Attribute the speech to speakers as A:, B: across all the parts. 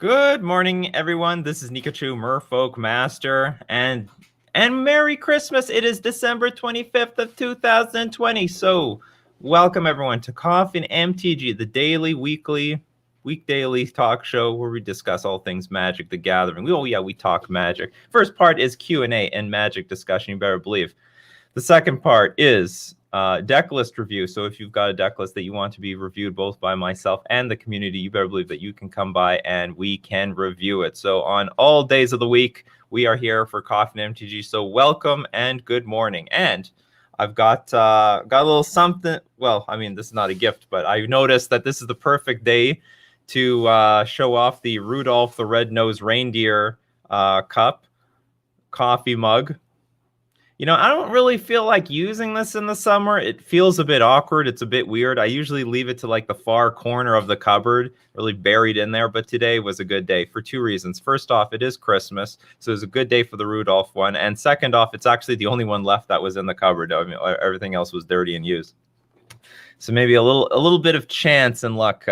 A: Good morning, everyone. This is Nikachu, Merfolk Master, and Merry Christmas. It is December 25th of 2020. So, welcome everyone to Coffee and MTG, the daily, weekdaily talk show where we discuss all things Magic: The Gathering. We talk Magic. First part is Q&A and Magic discussion. You better believe. The second part is Decklist review. So if you've got a decklist that you want to be reviewed both by myself and the community, you better believe that you can come by and we can review it. So on all days of the week, we are here for Coffee and MTG. So welcome and good morning. And I've got a little something. Well, I mean, this is not a gift, but I noticed that this is the perfect day to show off the Rudolph the Red-Nosed Reindeer cup coffee mug. You know, I don't really feel like using this in the summer. It feels a bit awkward. It's a bit weird. I usually leave it to like the far corner of the cupboard, really buried in there. But today was a good day for two reasons. First off, it is Christmas, so it was a good day for the Rudolph one. And second off, it's actually the only one left that was in the cupboard. I mean, everything else was dirty and used. So maybe a little bit of chance and luck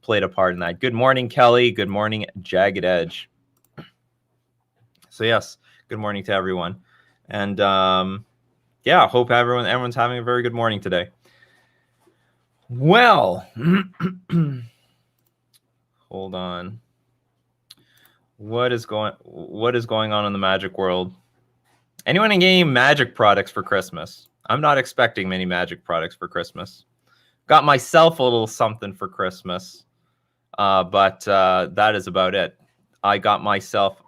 A: played a part in that. Good morning, Kelly. Good morning, Jagged Edge. So yes, good morning to everyone. And yeah, hope everyone's having a very good morning today. Well, hold on. What is going on in the Magic world? Anyone getting Magic products for Christmas? I'm not expecting many Magic products for Christmas. Got myself a little something for Christmas, but that is about it. I got myself.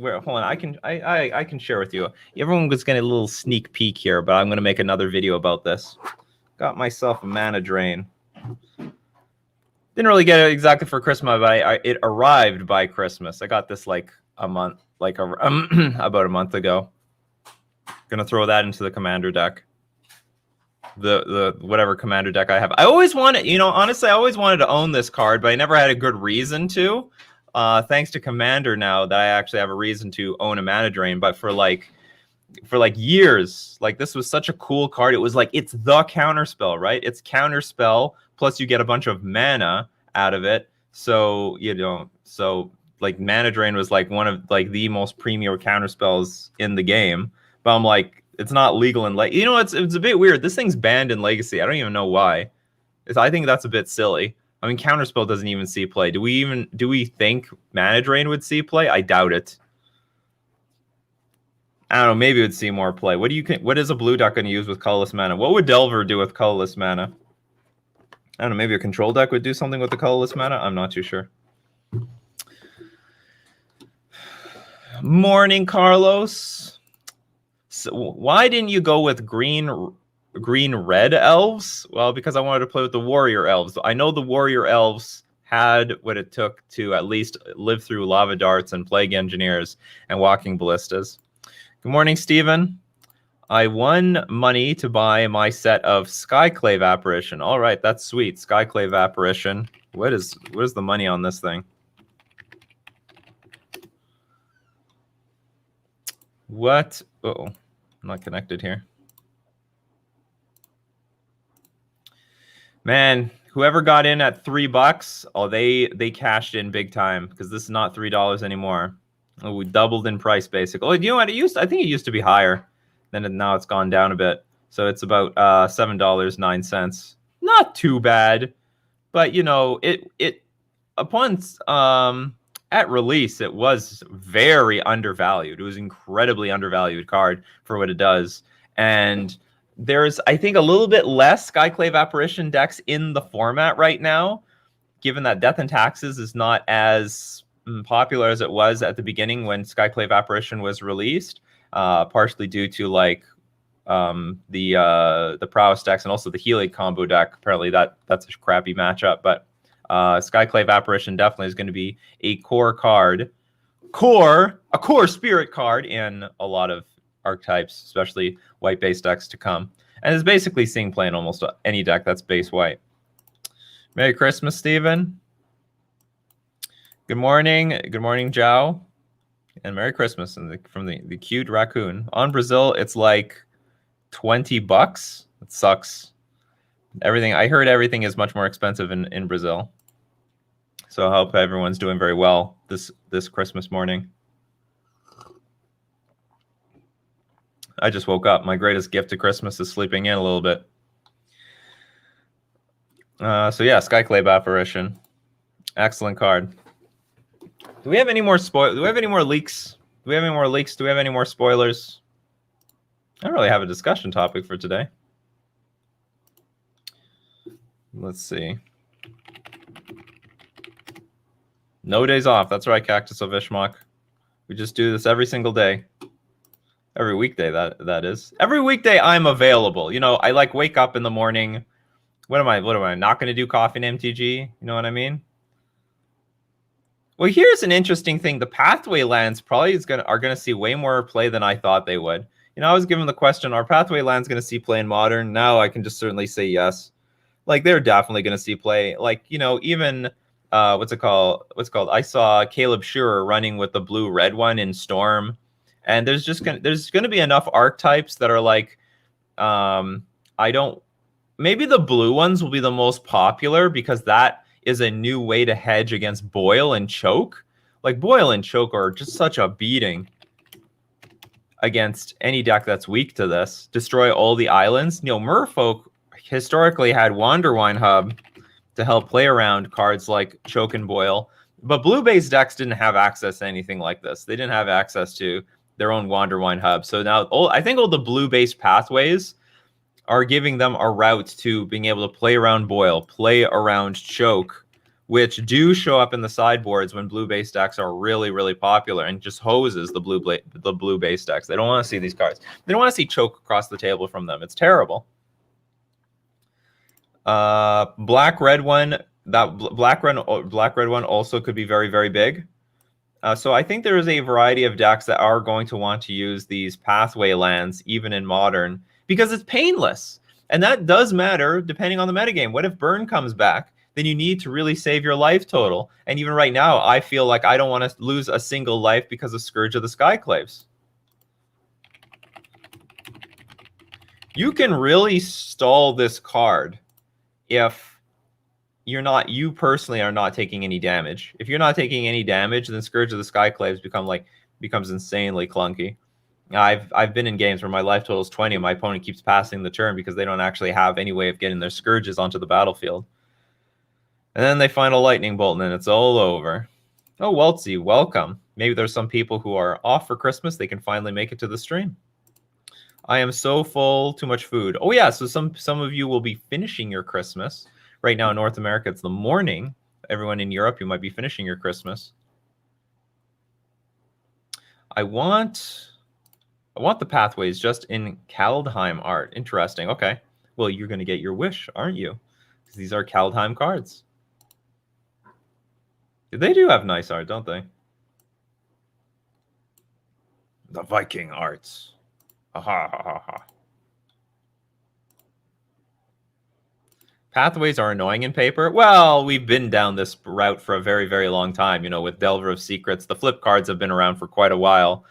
A: Hold on, I can share with you. Everyone was getting a little sneak peek here, but I'm going to make another video about this. Got myself a Mana Drain. Didn't really get it exactly for Christmas, but it arrived by Christmas. I got this like a month, about a month ago. Gonna throw that into the Commander deck. The whatever Commander deck I have. I always wanted, honestly, I always wanted to own this card, but I never had a good reason to. Thanks to Commander now that I actually have a reason to own a Mana Drain, but for years, like this was such a cool card. It was like, it's the counterspell, right? It's counterspell, plus you get a bunch of mana out of it. So, like Mana Drain was like one of like the most premier counterspells in the game. But I'm like, it's not legal in it's a bit weird. This thing's banned in Legacy. I don't even know why. I think that's a bit silly. I mean, Counterspell doesn't even see play. Do we think Mana Drain would see play? I doubt it. I don't know. Maybe it would see more play. What is a blue deck going to use with colorless mana? What would Delver do with colorless mana? I don't know. Maybe a control deck would do something with the colorless mana. I'm not too sure. Morning, Carlos. So why didn't you go with green-red elves? Well, because I wanted to play with the warrior elves. I know the warrior elves had what it took to at least live through lava darts and plague engineers and walking ballistas. Good morning, Stephen. I won money to buy my set of Skyclave Apparition. All right, that's sweet. Skyclave Apparition. What is the money on this thing? What? Uh-oh, I'm not connected here. Man, whoever got in at $3, oh, they cashed in big time because this is not $3 anymore. Oh, we doubled in price basically. Oh, you know what? I think it used to be higher. Then now it's gone down a bit. So it's about $7.09. Not too bad, but it upon at release it was very undervalued. It was incredibly undervalued card for what it does, and there's, I think, a little bit less Skyclave Apparition decks in the format right now, given that Death and Taxes is not as popular as it was at the beginning when Skyclave Apparition was released, partially due to like the Prowess decks and also the Helix combo deck. Apparently that's a crappy matchup, but Skyclave Apparition definitely is going to be a core spirit card in a lot of archetypes, especially white-based decks to come. And it's basically seeing play in almost any deck that's base white. Merry Christmas, Steven. Good morning. Good morning, Zhao. And Merry Christmas from the cute raccoon. On Brazil, it's like $20. It sucks. I heard everything is much more expensive in Brazil. So I hope everyone's doing very well this Christmas morning. I just woke up. My greatest gift to Christmas is sleeping in a little bit. So yeah, Skyclave Apparition. Excellent card. Do we have any more Do we have any more leaks? Do we have any more leaks? Do we have any more spoilers? I don't really have a discussion topic for today. Let's see. No days off. That's right, Cactus of Ishmak. We just do this every single day. Every weekday, that is. Every weekday I'm available. You know, I like wake up in the morning. What am I not going to do Coffee and MTG? You know what I mean? Well, here's an interesting thing. The Pathway lands probably are going to see way more play than I thought they would. You know, I was given the question, are Pathway lands going to see play in Modern? Now I can just certainly say yes. Like, they're definitely going to see play. Like, you know, even what's it called? I saw Caleb Shearer running with the blue-red one in Storm, and there's going to be enough archetypes that are like, maybe the blue ones will be the most popular because that is a new way to hedge against Boil and Choke. Like, Boil and Choke are just such a beating against any deck that's weak to this. Destroy all the islands. You know, Merfolk historically had Wanderwine Hub to help play around cards like Choke and Boil, but blue-based decks didn't have access to anything like this. They didn't have access to their own Wanderwine Hub. So now I think all the blue-based pathways are giving them a route to being able to play around Boil, play around Choke, which do show up in the sideboards when blue-based decks are really, really popular and just hoses the blue-based decks. They don't want to see these cards. They don't want to see Choke across the table from them. It's terrible. Black-red one. That black-red one also could be very, very big. So I think there is a variety of decks that are going to want to use these pathway lands, even in Modern, because it's painless. And that does matter depending on the metagame. What if Burn comes back? Then you need to really save your life total. And even right now, I feel like I don't want to lose a single life because of Scourge of the Skyclaves. You can really stall this card if you personally are not taking any damage. If you're not taking any damage, then Scourge of the Skyclaves becomes insanely clunky. I've been in games where my life total is 20 and my opponent keeps passing the turn because they don't actually have any way of getting their Scourges onto the battlefield. And then they find a Lightning Bolt and then it's all over. Oh, Weltsy, welcome. Maybe there's some people who are off for Christmas. They can finally make it to the stream. I am so full, too much food. Oh yeah, so some of you will be finishing your Christmas. Right now in North America, it's the morning. Everyone in Europe, you might be finishing your Christmas. I want the pathways just in Kaldheim art. Interesting. Okay. Well, you're going to get your wish, aren't you? Because these are Kaldheim cards. They do have nice art, don't they? The Viking arts. Ha ha ha ha. Pathways are annoying in paper. Well, we've been down this route for a very, very long time. You know, with Delver of Secrets, the flip cards have been around for quite a while.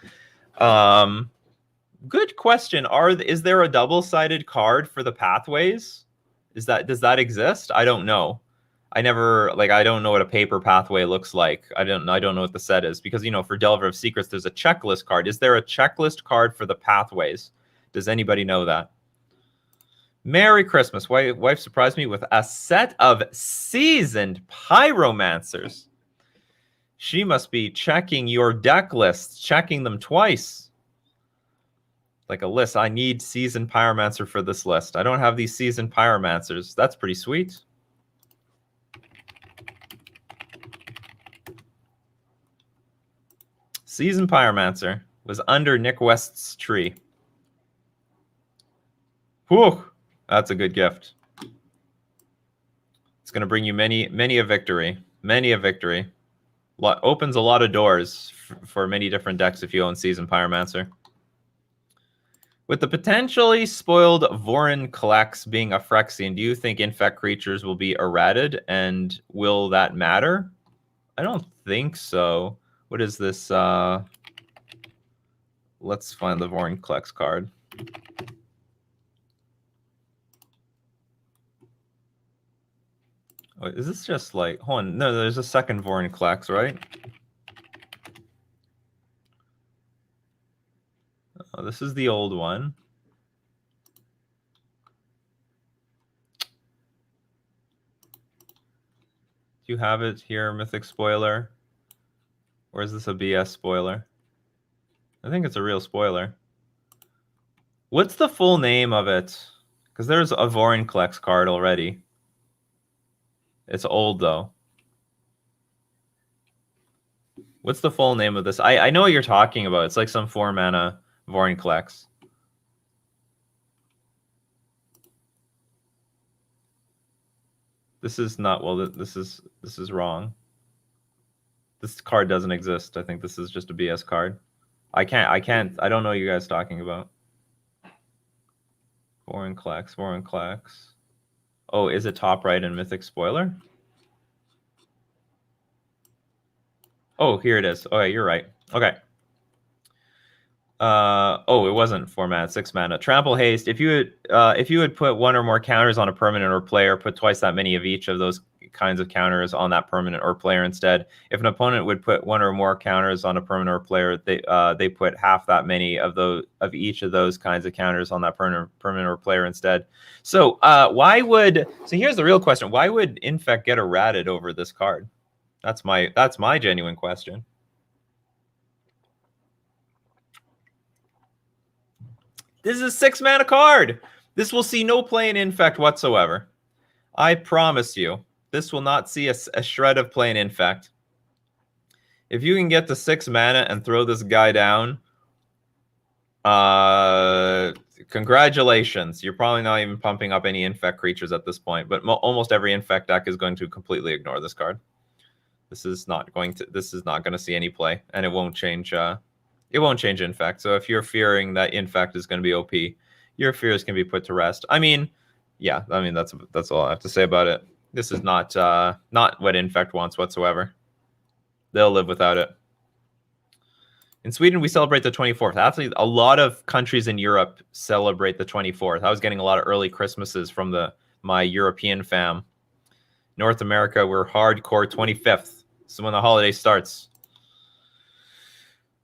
A: Good question. Is there a double-sided card for the pathways? Does that exist? I don't know. I don't know what a paper pathway looks like. I don't know what the set is because, you know, for Delver of Secrets, there's a checklist card. Is there a checklist card for the pathways? Does anybody know that? Merry Christmas. Wife surprised me with a set of seasoned pyromancers. She must be checking your deck lists, checking them twice. Like a list. I need seasoned pyromancer for this list. I don't have these seasoned pyromancers. That's pretty sweet. Seasoned pyromancer was under Nick West's tree. Whew. That's a good gift. It's going to bring you many a victory. Many a victory. Opens a lot of doors for many different decks if you own Seasoned Pyromancer. With the potentially spoiled Vorin Klex being a Phyrexian, do you think infect creatures will be errated? And will that matter? I don't think so. What is this? Let's find the Vorin Klex card. Wait, is this just like, hold on, no, there's a second Vorinclex, right? Oh, this is the old one. Do you have it here, Mythic Spoiler? Or is this a BS spoiler? I think it's a real spoiler. What's the full name of it? Because there's a Vorinclex card already. It's old, though. What's the full name of this? I know what you're talking about. It's like some 4-mana Vorinclex. This is not, well, this is wrong. This card doesn't exist. I think this is just a BS card. I don't know what you guys talking about. Vorinclex. Oh, is it top right in Mythic Spoiler? Oh, here it is. Okay, you're right. Okay. Oh, it wasn't 4-mana, 6-mana. Trample Haste. If you would put one or more counters on a permanent or player, put twice that many of each of those kinds of counters on that permanent or player instead. If an opponent would put one or more counters on a permanent or player, they put half that many of each of those kinds of counters on that permanent or player instead. So so here's the real question. Why would Infect get errated over this card? That's my genuine question. This is a 6-mana card. This will see no play in Infect whatsoever. I promise you, this will not see a shred of play in Infect. If you can get to 6 mana and throw this guy down, congratulations. You're probably not even pumping up any Infect creatures at this point, but almost every Infect deck is going to completely ignore this card. This is not going to see any play, and it won't change. It won't change Infect. So if you're fearing that Infect is going to be OP, your fears can be put to rest. I mean, yeah. I mean that's all I have to say about it. This is not what Infect wants whatsoever. They'll live without it. In Sweden, we celebrate the 24th. Actually, a lot of countries in Europe celebrate the 24th. I was getting a lot of early Christmases from my European fam. North America, we're hardcore 25th. So when the holiday starts.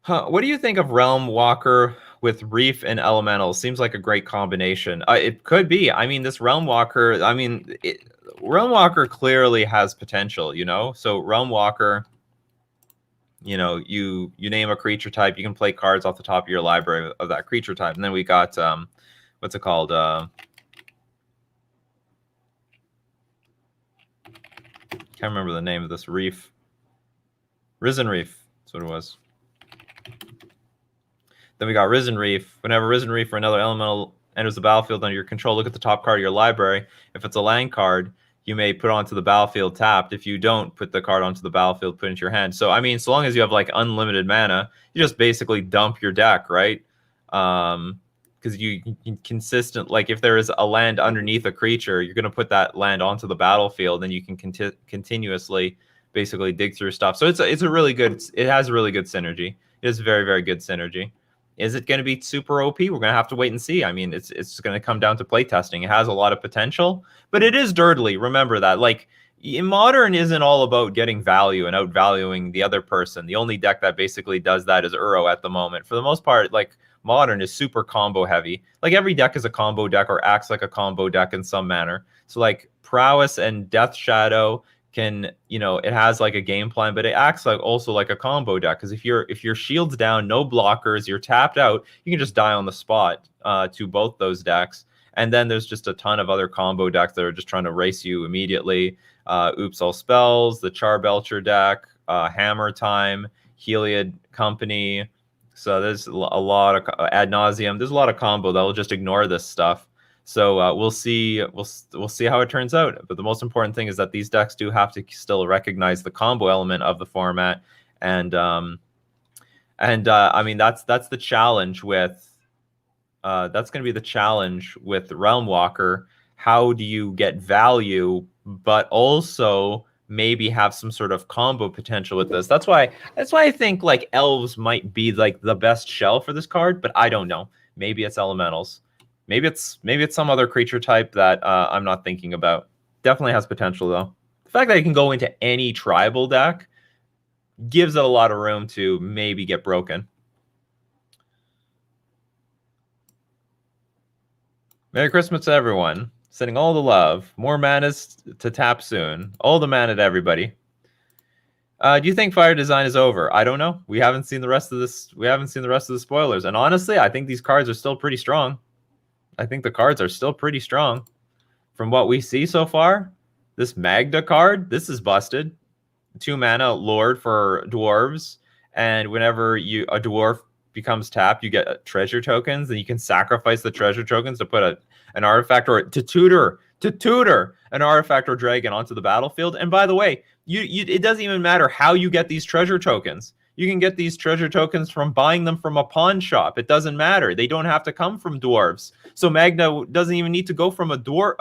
A: What do you think of Realm Walker with Reef and Elemental? Seems like a great combination. It could be. I mean, this Realm Walker, Realm Walker clearly has potential, you know? So Realm Walker, you know, you name a creature type, you can play cards off the top of your library of that creature type. And then we got, what's it called? Can't remember the name of this Reef. Risen Reef. That's what it was. Then we got Risen Reef. Whenever Risen Reef or another elemental enters the battlefield under your control, look at the top card of your library. If it's a land card, you may put onto the battlefield tapped. If you don't, put the card onto the battlefield, put it into your hand. So, I mean, so long as you have, like, unlimited mana, you just basically dump your deck, right? Because you can like, if there is a land underneath a creature, you're going to put that land onto the battlefield, and you can continuously basically dig through stuff. So it has a really good synergy. It is very, very good synergy. Is it going to be super OP? We're going to have to wait and see. I mean, it's going to come down to playtesting. It has a lot of potential, but it is dirtly. Remember that. Like, Modern isn't all about getting value and outvaluing the other person. The only deck that basically does that is Uro at the moment. For the most part, like, Modern is super combo heavy. Like, every deck is a combo deck or acts like a combo deck in some manner. So, like, Prowess and Death Shadow can, you know, it has like a game plan, but it acts like also like a combo deck. Because if your shield's down, no blockers, you're tapped out, you can just die on the spot to both those decks. And then there's just a ton of other combo decks that are just trying to race you immediately. Oops All Spells, the Charbelcher deck, Hammer Time, Heliod Company. So there's a lot of Ad Nauseum. There's a lot of combo that will just ignore this stuff. So we'll see. We'll see how it turns out. But the most important thing is that these decks do have to still recognize the combo element of the format, and I mean that's the challenge with that's going to be the challenge with Realm Walker. How do you get value, but also maybe have some sort of combo potential with this? That's why I think like Elves might be like the best shell for this card, but I don't know. Maybe it's Elementals. Maybe it's some other creature type that I'm not thinking about. Definitely has potential though. The fact that it can go into any tribal deck gives it a lot of room to maybe get broken. Merry Christmas to everyone. Sending all the love. More manas to tap soon. All the mana to everybody. Do you think fire design is over? I don't know. We haven't seen the rest of this. We haven't seen the rest of the spoilers. And honestly, I think these cards are still pretty strong. I think the cards are still pretty strong. From what we see so far, this Magda card, this is busted. 2 mana Lord for dwarves. And whenever a dwarf becomes tapped, you get treasure tokens, and you can sacrifice the treasure tokens to put an artifact or to tutor an artifact or dragon onto the battlefield. And by the way, it doesn't even matter how you get these treasure tokens. You can get these treasure tokens from buying them from a pawn shop. It doesn't matter. They don't have to come from dwarves. So Magna doesn't even need to go from a dwarf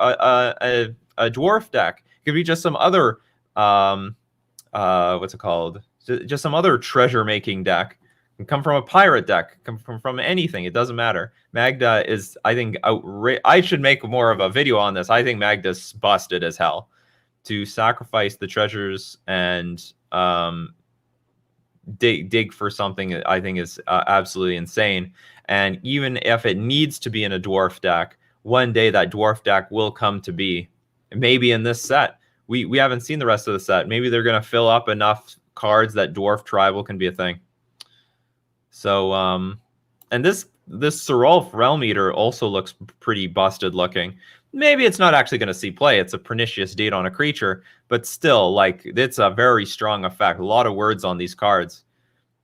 A: deck. It could be just some other what's it called? Just some other treasure making deck. It can come from a pirate deck. Come from anything. It doesn't matter. Magda is, I think, I should make more of a video on this. I think Magda's busted as hell. To sacrifice the treasures and dig for something, I think is absolutely insane. And even if it needs to be in a dwarf deck, one day that dwarf deck will come to be. Maybe in this set. We haven't seen the rest of the set. Maybe they're going to fill up enough cards that dwarf tribal can be a thing. So, and this Serolf Realm Eater also looks pretty busted looking. Maybe it's not actually going to see play. It's a pernicious deed on a creature, but still, like, it's a very strong effect. A lot of words on these cards.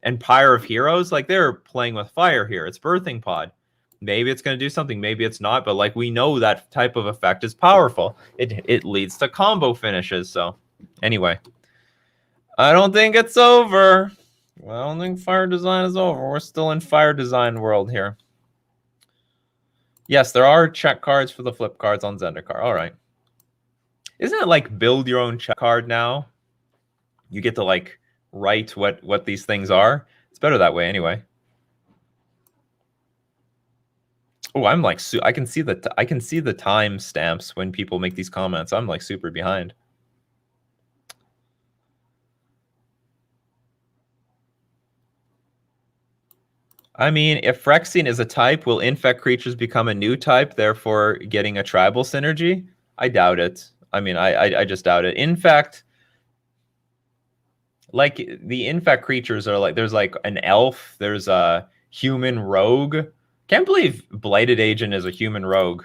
A: And Pyre of Heroes, like, they're playing with fire here. It's Birthing Pod. Maybe it's going to do something. Maybe it's not. But, like, we know that type of effect is powerful. It leads to combo finishes. So, anyway. I don't think it's over. I don't think fire design is over. We're still in fire design world here. Yes, there are check cards for the flip cards on Zendikar. All right. Isn't it like build your own check card now? You get to like write what these things are. It's better that way anyway. Oh, I'm like I can see the time stamps when people make these comments. I'm like super behind. I mean, if Phyrexian is a type, will infect creatures become a new type, therefore getting a tribal synergy? I doubt it. I mean, I just doubt it. In fact, like, the infect creatures are like, there's like an elf, there's a human rogue. Can't believe Blighted Agent is a human rogue.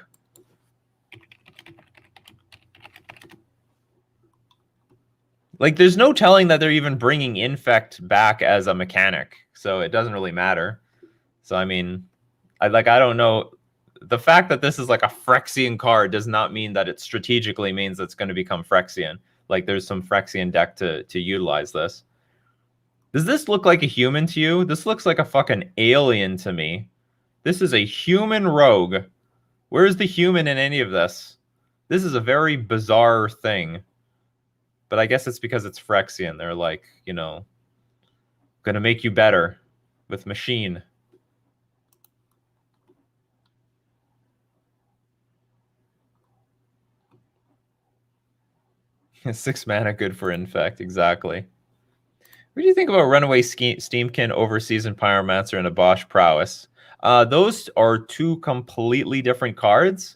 A: Like, there's no telling that they're even bringing infect back as a mechanic, so it doesn't really matter. So, I mean, I don't know. The fact that this is like a Phyrexian card does not mean that it strategically means it's going to become Phyrexian. Like, there's some Phyrexian deck to utilize this. Does this look like a human to you? This looks like a fucking alien to me. This is a human rogue. Where's the human in any of this? This is a very bizarre thing. But I guess it's because it's Phyrexian. They're like, you know, going to make you better with machine. 6 mana, good for infect, exactly. What do you think about Runaway Steamkin, Overseasoned Pyromancer, and a Bosch Prowess? Those are 2 completely different cards.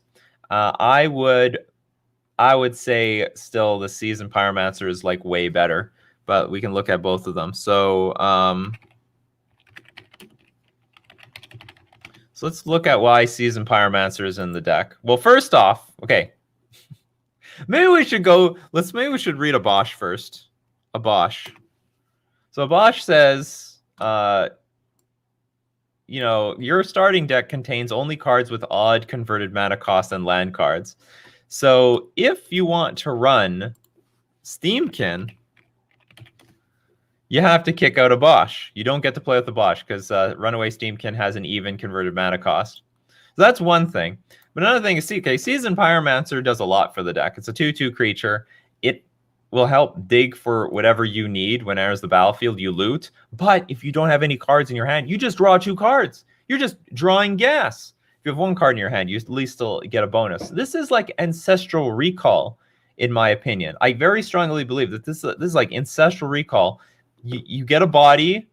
A: I would say still the Seasoned Pyromancer is like way better, but we can look at both of them. So, so let's look at why Seasoned Pyromancer is in the deck. Well, first off, okay. Maybe we should read a Bosch first. A Bosch. So Bosch says, you know, your starting deck contains only cards with odd converted mana cost and land cards. So if you want to run Steamkin, you have to kick out a Bosch. You don't get to play with the Bosch because Runaway Steamkin has an even converted mana cost. So that's one thing. But another thing is, okay, Seasoned Pyromancer does a lot for the deck. It's a 2/2 creature. It will help dig for whatever you need when it enters the battlefield. You loot. But if you don't have any cards in your hand, you just draw 2 cards. You're just drawing gas. If you have 1 card in your hand, you at least still get a bonus. This is like Ancestral Recall. in my opinion. I very strongly believe that this is like Ancestral Recall. You get a body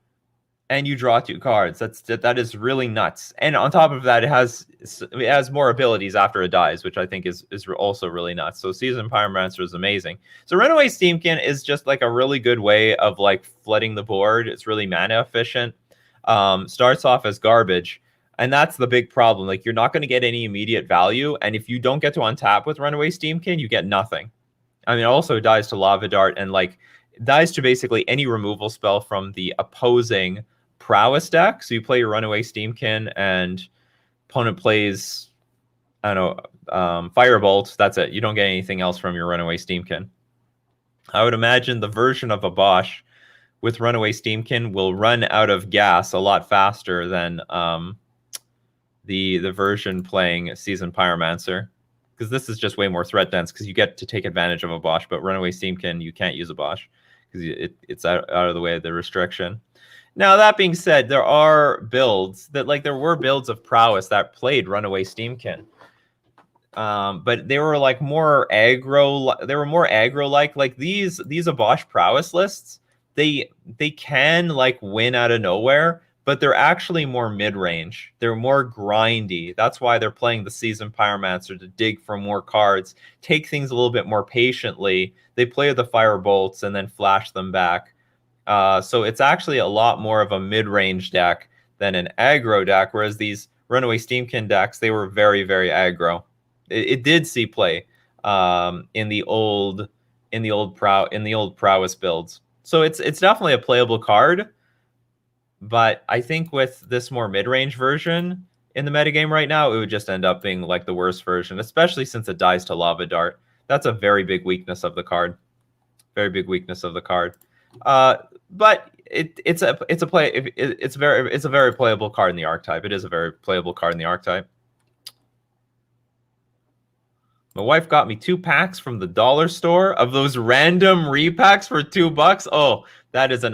A: and you draw 2 cards. That is really nuts. And on top of that, it has more abilities after it dies, which I think is also really nuts. So Seasoned Pyromancer is amazing. So Runaway Steamkin is just like a really good way of like flooding the board. It's really mana efficient. Starts off as garbage, and that's the big problem. Like, you're not going to get any immediate value, and if you don't get to untap with Runaway Steamkin, you get nothing. I mean, it also dies to Lava Dart, and like dies to basically any removal spell from the opposing prowess deck. So you play your Runaway Steamkin, and opponent plays, I don't know, Firebolt. That's it. You don't get anything else from your Runaway Steamkin. I would imagine the version of a Bosch with Runaway Steamkin will run out of gas a lot faster than the version playing Seasoned Pyromancer, because this is just way more threat dense, because you get to take advantage of a Bosch, but Runaway Steamkin, you can't use a Bosch because it's out of the way of the restriction. Now, that being said, there are builds that, like, there were builds of Prowess that played Runaway Steamkin. But they were like more aggro. They were more aggro-like. Like these Abosh Prowess lists, they can like win out of nowhere, but they're actually more mid-range. They're more grindy. That's why they're playing the Seasoned Pyromancer, to dig for more cards, take things a little bit more patiently. They play the Fire Bolts and then flash them back. So it's actually a lot more of a mid-range deck than an aggro deck, whereas these Runaway Steamkin decks, they were very, very aggro. It did see play in the old Prowess builds. So it's definitely a playable card. But I think with this more mid-range version in the metagame right now, it would just end up being like the worst version, especially since it dies to Lava Dart. That's a very big weakness of the card. Very big weakness of the card. But it's a very playable card in the archetype. It is a very playable card in the archetype. My wife got me 2 packs from the dollar store of those random repacks for $2. Oh, that is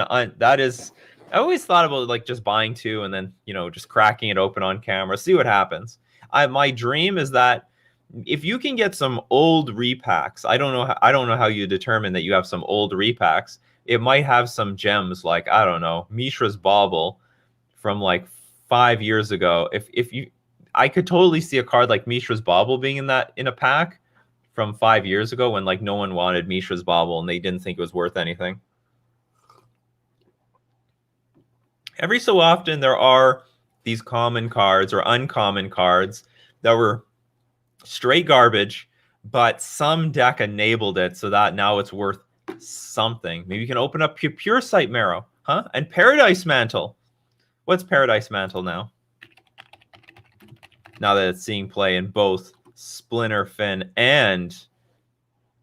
A: I always thought about like just buying 2 and then, you know, just cracking it open on camera, see what happens. My dream is that if you can get some old repacks, I don't know how you determine that you have some old repacks. It might have some gems like, I don't know, Mishra's Bauble from like 5 years ago. I could totally see a card like Mishra's Bauble being in a pack from 5 years ago when like no one wanted Mishra's Bauble and they didn't think it was worth anything. Every so often there are these common cards or uncommon cards that were straight garbage, but some deck enabled it so that now it's worth something. Maybe you can open up Pure Sight Marrow, huh? And Paradise Mantle. What's Paradise Mantle now? Now that it's seeing play in both Splinter Fin and...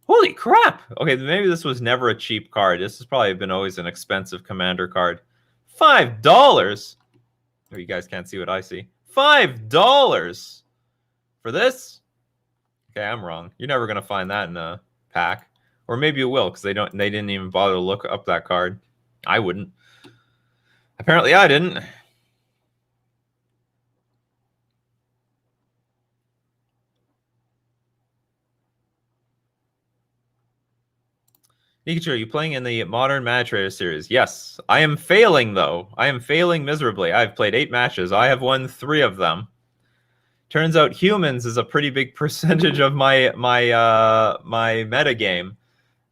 A: Holy crap! Okay, maybe this was never a cheap card. This has probably been always an expensive commander card. $5! Oh, you guys can't see what I see. $5 for this? Okay, I'm wrong. You're never gonna find that in a pack, or maybe you will, because they didn't even bother to look up that card. I wouldn't. Apparently, I didn't. Nikachu, are you playing in the Modern Mana Trader series? Yes. I am failing, though. I am failing miserably. I've played 8 matches. I have won 3 of them. Turns out humans is a pretty big percentage of my meta game.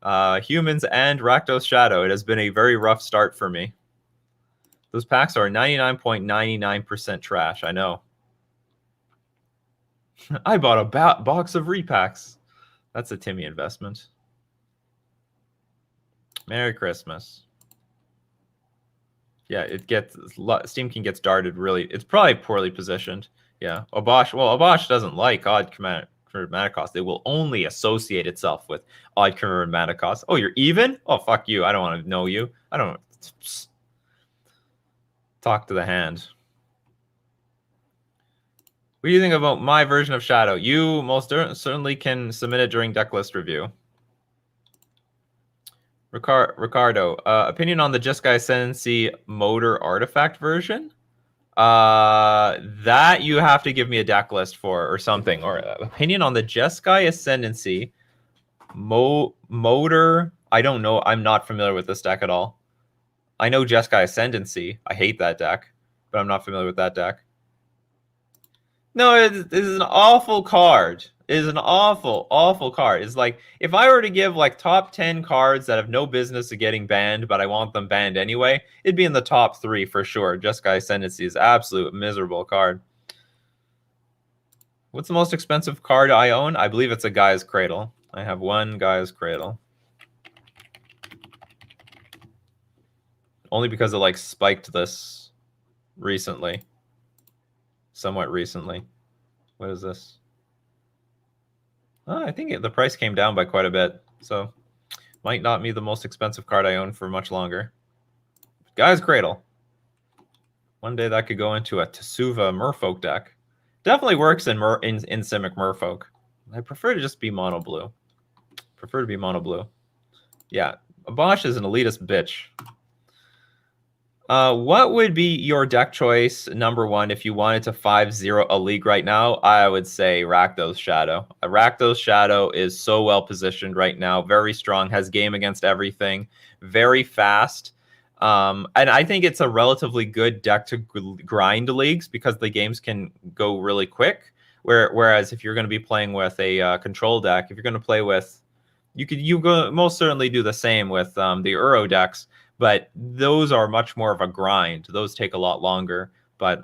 A: Humans and Rakdos Shadow. It has been a very rough start for me. Those packs are 99.99% trash. I know. I bought a box of repacks. That's a Timmy investment. Merry Christmas. Yeah, Steamkin gets darted really. It's probably poorly positioned. Yeah, Abosh doesn't like odd converted mana cost. It will only associate itself with odd converted mana cost. Oh, you're even? Oh, fuck you. I don't want to know you. I don't talk to the hand. What do you think about my version of Shadow? You most certainly can submit it during Decklist review. Ricardo, opinion on the Jeskai Ascendancy Motor Artifact version? That you have to give me a deck list for or something. Or opinion on the Jeskai Ascendancy Motor. I don't know. I'm not familiar with this deck at all. I know Jeskai Ascendancy. I hate that deck, but I'm not familiar with that deck. No, it is an awful card. It is an awful, awful card. It's like, if I were to give like top 10 cards that have no business of getting banned, but I want them banned anyway, it'd be in the top 3 for sure. Jeskai Ascendancy is absolute miserable card. What's the most expensive card I own? I believe it's a Gaia's Cradle. I have one Gaia's Cradle. Only because it like spiked this recently. Somewhat recently. What is this? Oh, I think the price came down by quite a bit. So might not be the most expensive card I own for much longer. Gaia's Cradle. One day that could go into a Tasuva Merfolk deck. Definitely works in Simic Merfolk. I prefer to just be mono blue. Prefer to be mono blue. Yeah, Bosch is an elitist bitch. What would be your deck choice number 1 if you wanted to 5-0 a league right now? I would say Rakdos Shadow. Rakdos Shadow is so well positioned right now. Very strong. Has game against everything. Very fast. And I think it's a relatively good deck to grind leagues because the games can go really quick. Whereas if you're going to be playing with a control deck, if you're going to play with, you most certainly do the same with the Uro decks, but those are much more of a grind. Those take a lot longer, but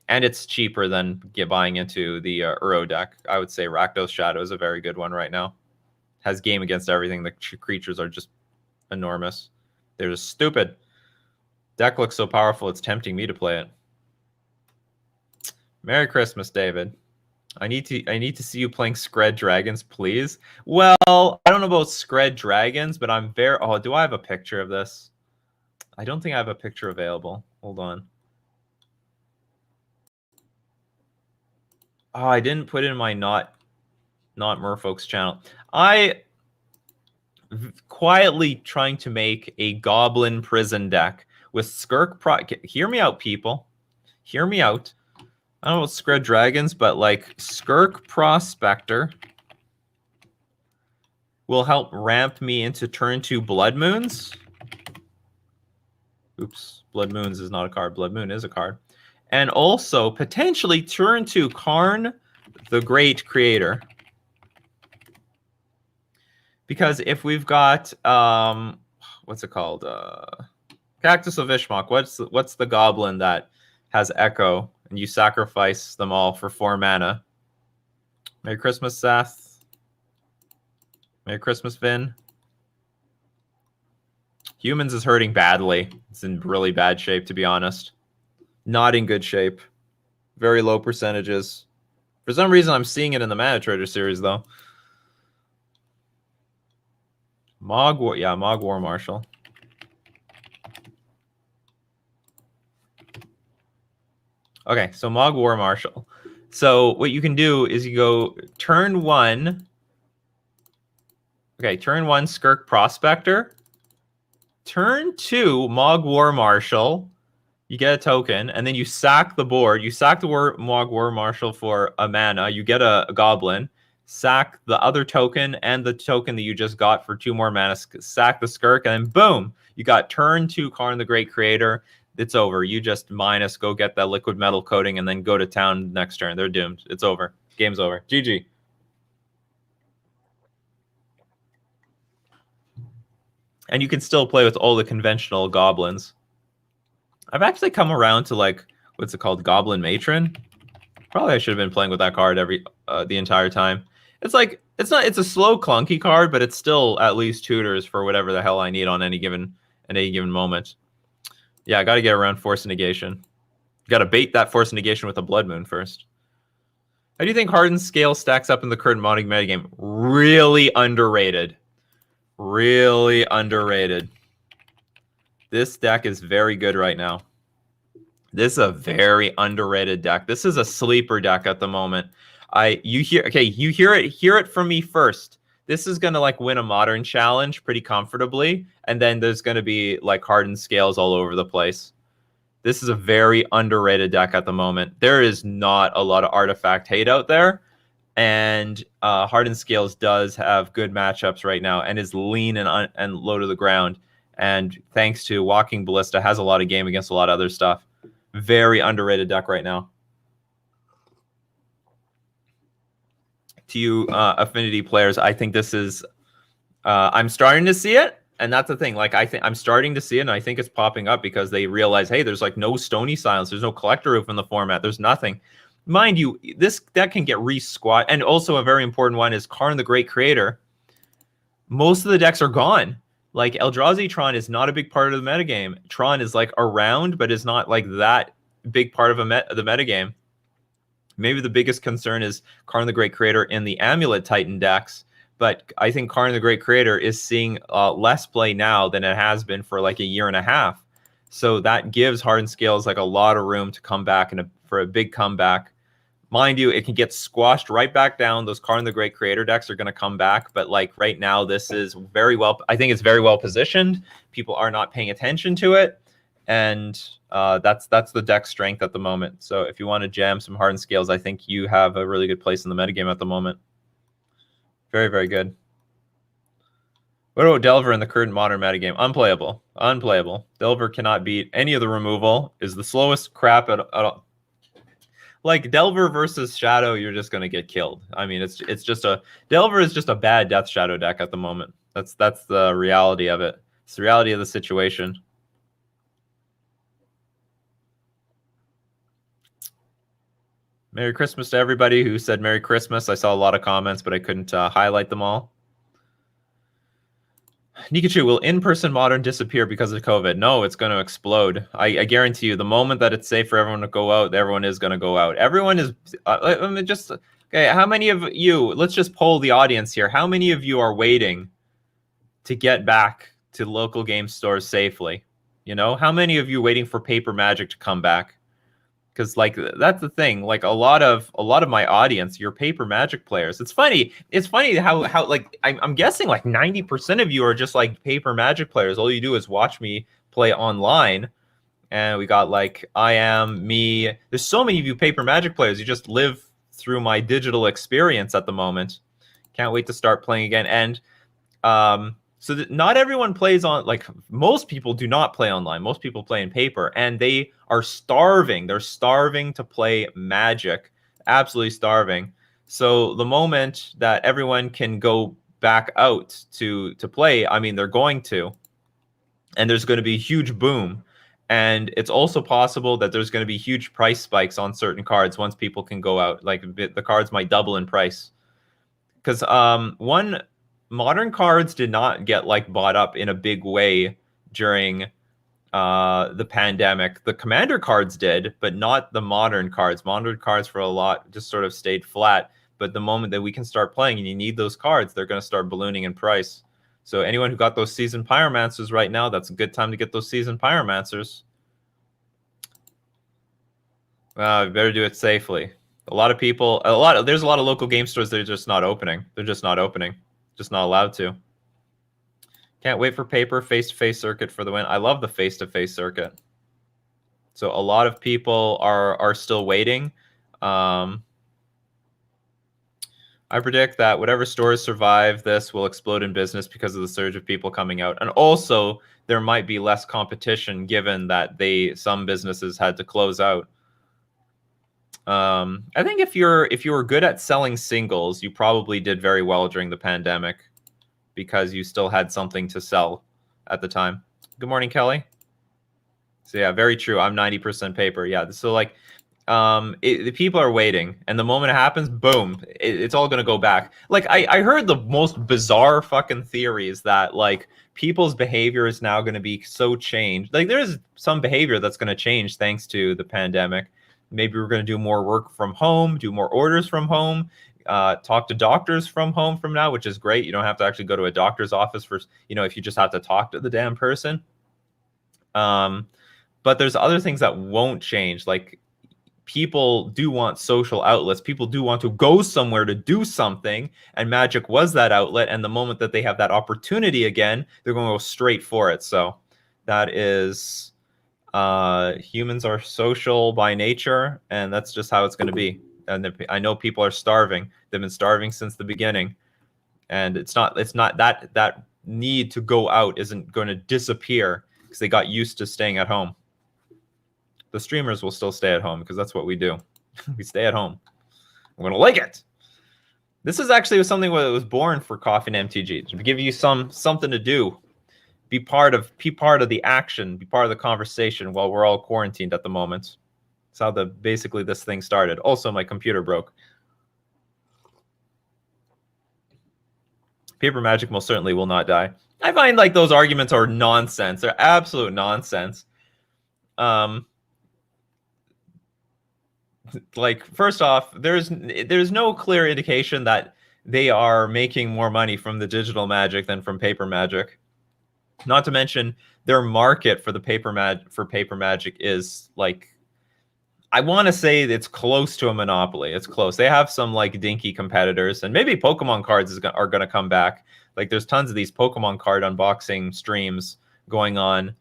A: and it's cheaper than buying into the Uro deck. I would say Rakdos Shadow is a very good one right now. Has game against everything. The creatures are just enormous. They're just stupid. Deck looks so powerful, it's tempting me to play it. Merry Christmas, David. I need to see you playing Scred Dragons, please. Well, I don't know about Scred Dragons, but I'm very... Oh, do I have a picture of this? I don't think I have a picture available. Hold on. Oh, I didn't put it in my not Merfolk's channel. I quietly trying to make a Goblin Prison deck with Skirk Hear me out, people. Hear me out. I don't know about Scred Dragons, but like Skirk Prospector will help ramp me into turn 2 Blood Moons. Oops, Blood Moons is not a card. Blood Moon is a card. And also potentially turn 2 Karn the Great Creator. Because if we've got what's it called? Cactus of Ishmak. What's the goblin that has Echo and you sacrifice them all for 4 mana? Merry Christmas, Seth. Merry Christmas, Vin. Humans is hurting badly. It's in really bad shape, to be honest. Not in good shape. Very low percentages. For some reason, I'm seeing it in the Mana Trader series, though. Mog War Marshal. Okay, so Mog War Marshal. So what you can do is you go turn 1. Okay, turn 1 Skirk Prospector. Turn 2 Mog War Marshal. You get a token, and then you sack the board. You sack the Mog War Marshal for a mana. You get a goblin. Sack the other token and the token that you just got for 2 more mana. Sack the Skirk, and then boom, you got turn 2 Karn the Great Creator. It's over. You just go get that liquid metal coating and then go to town next turn. They're doomed. It's over. Game's over. GG. And you can still play with all the conventional goblins. I've actually come around to like, what's it called? Goblin Matron. Probably I should have been playing with that card the entire time. It's like, it's a slow, clunky card, but it's still at least tutors for whatever the hell I need on any given moment. Yeah, I got to get around Force Negation. Got to bait that Force Negation with a Blood Moon first. How do you think Hardened Scale stacks up in the current modding metagame? Really underrated. Really underrated. This deck is very good right now. This is a very underrated deck. This is a sleeper deck at the moment. You hear it from me first. This is going to like win a modern challenge pretty comfortably. And then there's going to be like Hardened Scales all over the place. This is a very underrated deck at the moment. There is not a lot of artifact hate out there. And Hardened Scales does have good matchups right now and is lean and low to the ground. And thanks to Walking Ballista, has a lot of game against a lot of other stuff. Very underrated deck right now. To you Affinity players, I think this is... I'm starting to see it. And that's the thing. Like, I think I'm starting to see it, and I think it's popping up because they realize, hey, there's like no Stony Silence. There's no Collector Roof in the format. There's nothing. Mind you, this deck can get re-squat. And also a very important one is Karn the Great Creator. Most of the decks are gone. Like, Eldrazi Tron is not a big part of the metagame. Tron is like around, but is not like that big part of the metagame. Maybe the biggest concern is Karn the Great Creator in the Amulet Titan decks. But I think Karn the Great Creator is seeing less play now than it has been for like a year and a half. So that gives Hardened Scales like a lot of room to come back for a big comeback. Mind you, it can get squashed right back down. Those Karn the Great Creator decks are going to come back. But like right now, this is very well... I think it's very well positioned. People are not paying attention to it. And that's the deck strength at the moment. So if you want to jam some Hardened Scales, I think you have a really good place in the metagame at the moment. Very, very good. What about Delver in the current modern metagame? Unplayable. Unplayable. Delver cannot beat any of the removal. Is the slowest crap at all. Like, Delver versus Shadow, you're just going to get killed. I mean, it's just a... Delver is just a bad Death Shadow deck at the moment. That's the reality of it. It's the reality of the situation. Merry Christmas to everybody who said Merry Christmas. I saw a lot of comments, but I couldn't highlight them all. Nikachu, will in-person Modern disappear because of COVID? No, it's going to explode. I guarantee you, the moment that it's safe for everyone to go out, everyone is going to go out. Everyone is... okay, how many of you... Let's just poll the audience here. How many of you are waiting to get back to local game stores safely? You know? How many of you waiting for Paper Magic to come back? Because like that's the thing. Like a lot of my audience, you're Paper Magic players. It's funny. It's funny how like I'm guessing like 90% of you are just like Paper Magic players. All you do is watch me play online, and we got like I am me. There's so many of you Paper Magic players. You just live through my digital experience at the moment. Can't wait to start playing again. And so that not everyone plays on, like most people do not play online. Most people play in paper, and they are starving. They're starving to play Magic, absolutely starving. So the moment that everyone can go back out to play, I mean, they're going to, and there's going to be a huge boom. And it's also possible that there's going to be huge price spikes on certain cards once people can go out. Like the cards might double in price. Because modern cards did not get like bought up in a big way during the pandemic. The Commander cards did, but not the modern cards. Modern cards for a lot just sort of stayed flat. But the moment that we can start playing and you need those cards, they're going to start ballooning in price. So anyone who got those Seasoned Pyromancers right now, that's a good time to get those Seasoned Pyromancers. You better do it safely. A lot of people, there's a lot of local game stores that are just not opening. They're just not opening. Just not allowed to. Can't wait for paper face-to-face circuit for the win. I love the face-to-face circuit. So a lot of people are still waiting. I predict that whatever stores survive this will explode in business because of the surge of people coming out. And also, there might be less competition given that some businesses had to close out. I think if you were good at selling singles, you probably did very well during the pandemic because you still had something to sell at the time. Good morning, Kelly. So yeah, very true. I'm 90% paper. Yeah, so like the people are waiting, and the moment it happens, boom, it's all going to go back. Like I heard the most bizarre fucking theories that like people's behavior is now going to be so changed. Like there's some behavior that's going to change thanks to the pandemic. Maybe we're going to do more work from home, do more orders from home, talk to doctors from home from now, which is great. You don't have to actually go to a doctor's office for, if you just have to talk to the damn person. But there's other things that won't change. Like people do want social outlets. People do want to go somewhere to do something. And Magic was that outlet. And the moment that they have that opportunity again, they're going to go straight for it. So that is... humans are social by nature, and that's just how it's going to be. and I know people are starving. They've been starving since the beginning, and it's not that need to go out isn't going to disappear because they got used to staying at home. The streamers will still stay at home because that's what we do. We stay at home. I'm going to like it. This is actually something that was born for Coffee and MTG, to give you something to do. Be part of the action, be part of the conversation while we're all quarantined at the moment. That's how basically this thing started. Also, my computer broke. Paper Magic most certainly will not die. I find like those arguments are nonsense. They're absolute nonsense. Like, first off, there's no clear indication that they are making more money from the digital Magic than from Paper Magic. Not to mention their market for the Paper Magic is like, I want to say it's close to a monopoly. It's close. They have some like dinky competitors, and maybe Pokemon cards are going to come back. Like, there's tons of these Pokemon card unboxing streams going on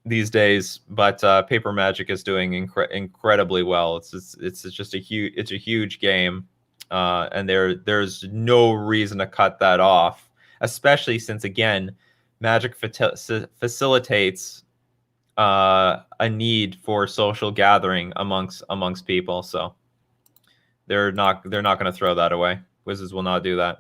A: these days, but Paper Magic is doing incredibly well. It's just a huge game, and there's no reason to cut that off, especially since, again, Magic facilitates a need for social gathering amongst people. So they're not going to throw that away. Wizards will not do that.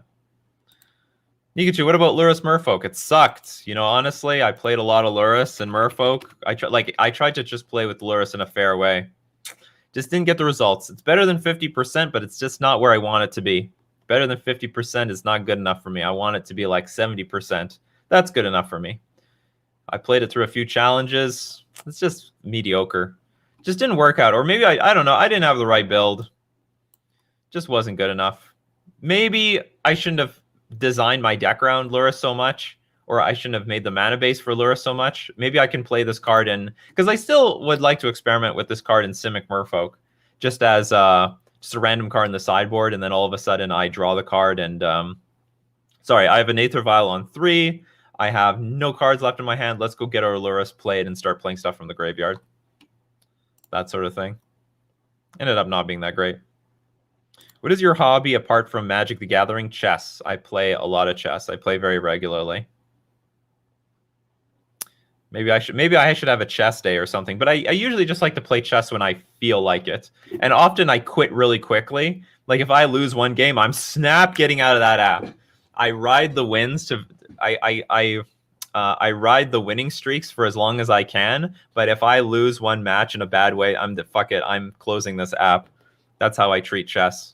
A: Nikachu, what about Lurrus Merfolk? It sucked. You know, honestly, I played a lot of Lurrus and Merfolk. I tried to just play with Lurrus in a fair way. Just didn't get the results. It's better than 50%, but it's just not where I want it to be. Better than 50% is not good enough for me. I want it to be like 70%. That's good enough for me. I played it through a few challenges. It's just mediocre. Just didn't work out. Or maybe, I don't know. I didn't have the right build. Just wasn't good enough. Maybe I shouldn't have designed my deck around Lurrus so much, or I shouldn't have made the mana base for Lurrus so much. Maybe I can play this card in, because I still would like to experiment with this card in Simic Merfolk, just as just a random card in the sideboard, and then all of a sudden I draw the card, and sorry, I have an Aether Vial on 3. I have no cards left in my hand. Let's go get our Lurrus played and start playing stuff from the graveyard. That sort of thing. Ended up not being that great. What is your hobby apart from Magic the Gathering? Chess. I play a lot of chess. I play very regularly. Maybe I should have a chess day or something. But I usually just like to play chess when I feel like it. And often I quit really quickly. Like, if I lose one game, I'm snap getting out of that app. I ride the wins to I ride the winning streaks for as long as I can. But if I lose one match in a bad way, fuck it. I'm closing this app. That's how I treat chess.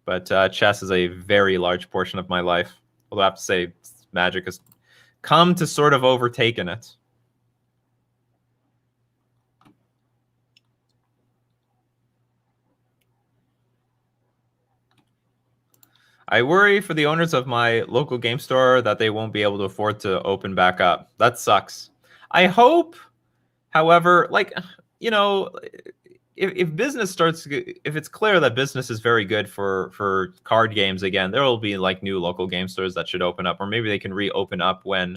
A: But chess is a very large portion of my life. Although I have to say, Magic has come to sort of overtaken it. I worry for the owners of my local game store that they won't be able to afford to open back up. That sucks. I hope, however, like, you know, if business starts, if it's clear that business is very good for card games again, there will be like new local game stores that should open up, or maybe they can reopen up when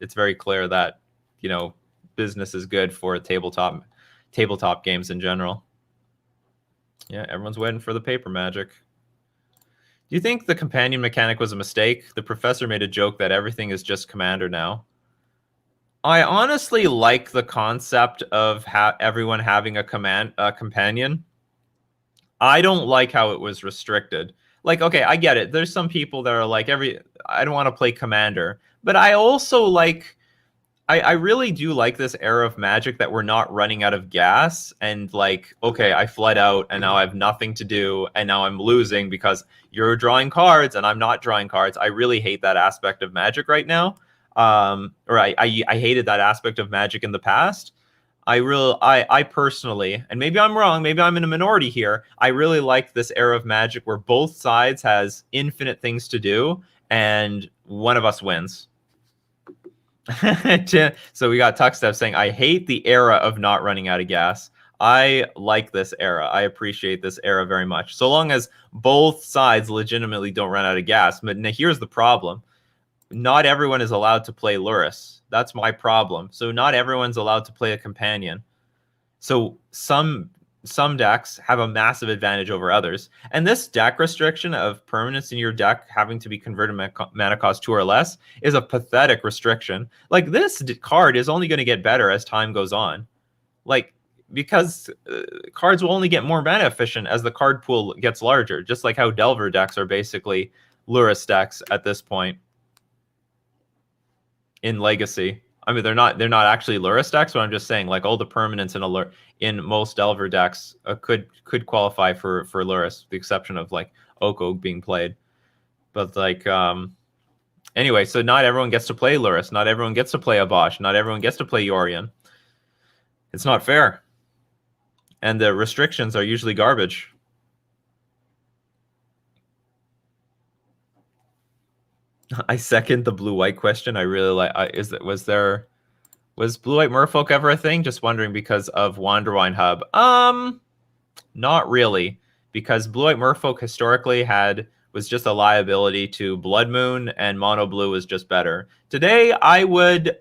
A: it's very clear that, you know, business is good for tabletop games in general. Yeah, everyone's waiting for the Paper Magic. Do you think the companion mechanic was a mistake? The professor made a joke that everything is just Commander now. I honestly like the concept of everyone having a companion. I don't like how it was restricted. Like, okay, I get it. There's some people that are like, I don't want to play Commander. But I also like, I really do like this era of Magic that we're not running out of gas. And like, okay, I fled out and now I have nothing to do. And now I'm losing because you're drawing cards and I'm not drawing cards. I really hate that aspect of Magic right now. Or I hated that aspect of Magic in the past. I personally, and maybe I'm wrong, maybe I'm in a minority here, I really like this era of Magic where both sides has infinite things to do and one of us wins. So we got Tuckstep saying, I hate the era of not running out of gas. I like this era. I appreciate this era very much. So long as both sides legitimately don't run out of gas. But now here's the problem. Not everyone is allowed to play Lurrus. That's my problem. So not everyone's allowed to play a companion. So some some decks have a massive advantage over others. And this deck restriction of permanents in your deck having to be converted mana cost 2 or less is a pathetic restriction. Like, this card is only going to get better as time goes on. Like, because cards will only get more mana efficient as the card pool gets larger, just like how Delver decks are basically Lurrus decks at this point in Legacy. I mean, they're not actually Lurrus decks, but I'm just saying, like, all the permanents in most Delver decks could qualify for Lurrus, with the exception of like Oko being played. But like, anyway, so not everyone gets to play Lurrus, not everyone gets to play Abosh, not everyone gets to play Yorion. It's not fair, and the restrictions are usually garbage. I second the blue-white question. I really like. Was blue-white Merfolk ever a thing? Just wondering because of Wanderwine Hub. Not really, because blue-white Merfolk historically was just a liability to Blood Moon, and Mono Blue was just better. Today, I would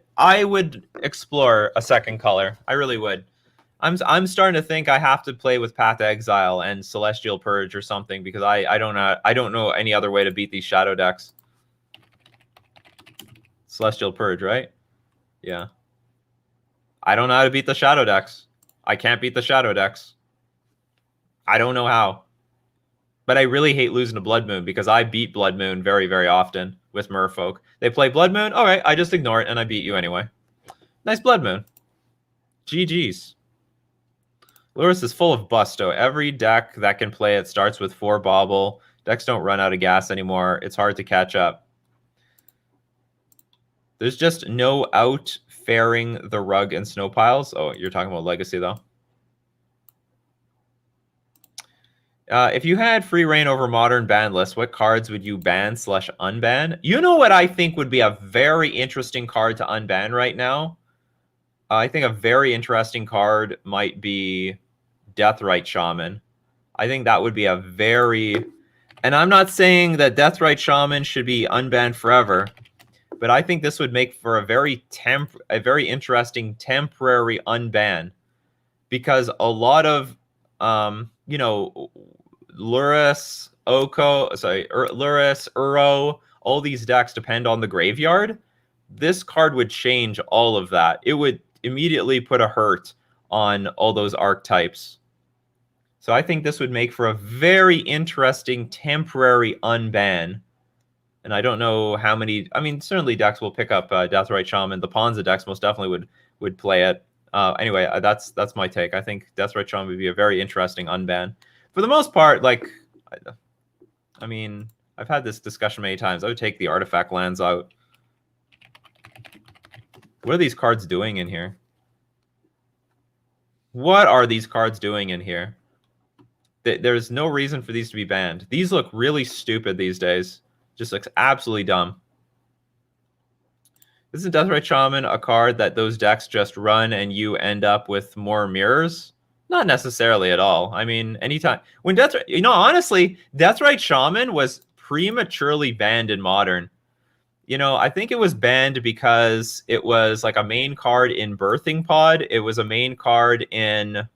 A: explore a second color. I really would. I'm starting to think I have to play with Path Exile and Celestial Purge or something, because I don't know any other way to beat these shadow decks. Celestial Purge, right? Yeah. I don't know how to beat the shadow decks. I can't beat the shadow decks. I don't know how. But I really hate losing to Blood Moon, because I beat Blood Moon very, very often with Merfolk. They play Blood Moon. All right, I just ignore it, and I beat you anyway. Nice Blood Moon. GG's. Lurrus is full of Busto. Every deck that can play it starts with 4 Bauble. Decks don't run out of gas anymore. It's hard to catch up. There's just no out-faring the rug and snow piles. Oh, you're talking about Legacy, though. If you had free reign over Modern ban lists, what cards would you ban/unban? You know what I think would be a very interesting card to unban right now? I think a very interesting card might be Deathrite Shaman. I think that would be a very... And I'm not saying that Deathrite Shaman should be unbanned forever, but I think this would make for a very interesting temporary unban, because a lot of you know, Lurrus, Lurrus, Uro, all these decks depend on the graveyard. This card would change all of that. It would immediately put a hurt on all those archetypes. So I think this would make for a very interesting temporary unban. And I don't know how many... I mean, certainly decks will pick up Deathrite Shaman. The Ponza decks most definitely would play it. Anyway, that's my take. I think Deathrite Shaman would be a very interesting unban. For the most part, like... I mean, I've had this discussion many times. I would take the artifact lands out. What are these cards doing in here? What are these cards doing in here? There's no reason for these to be banned. These look really stupid these days. Just looks absolutely dumb. Isn't Deathrite Shaman a card that those decks just run and you end up with more mirrors? Not necessarily at all. I mean, anytime... When Deathrite... You know, honestly, Deathrite Shaman was prematurely banned in Modern. You know, I think it was banned because it was like a main card in Birthing Pod. It was a main card in...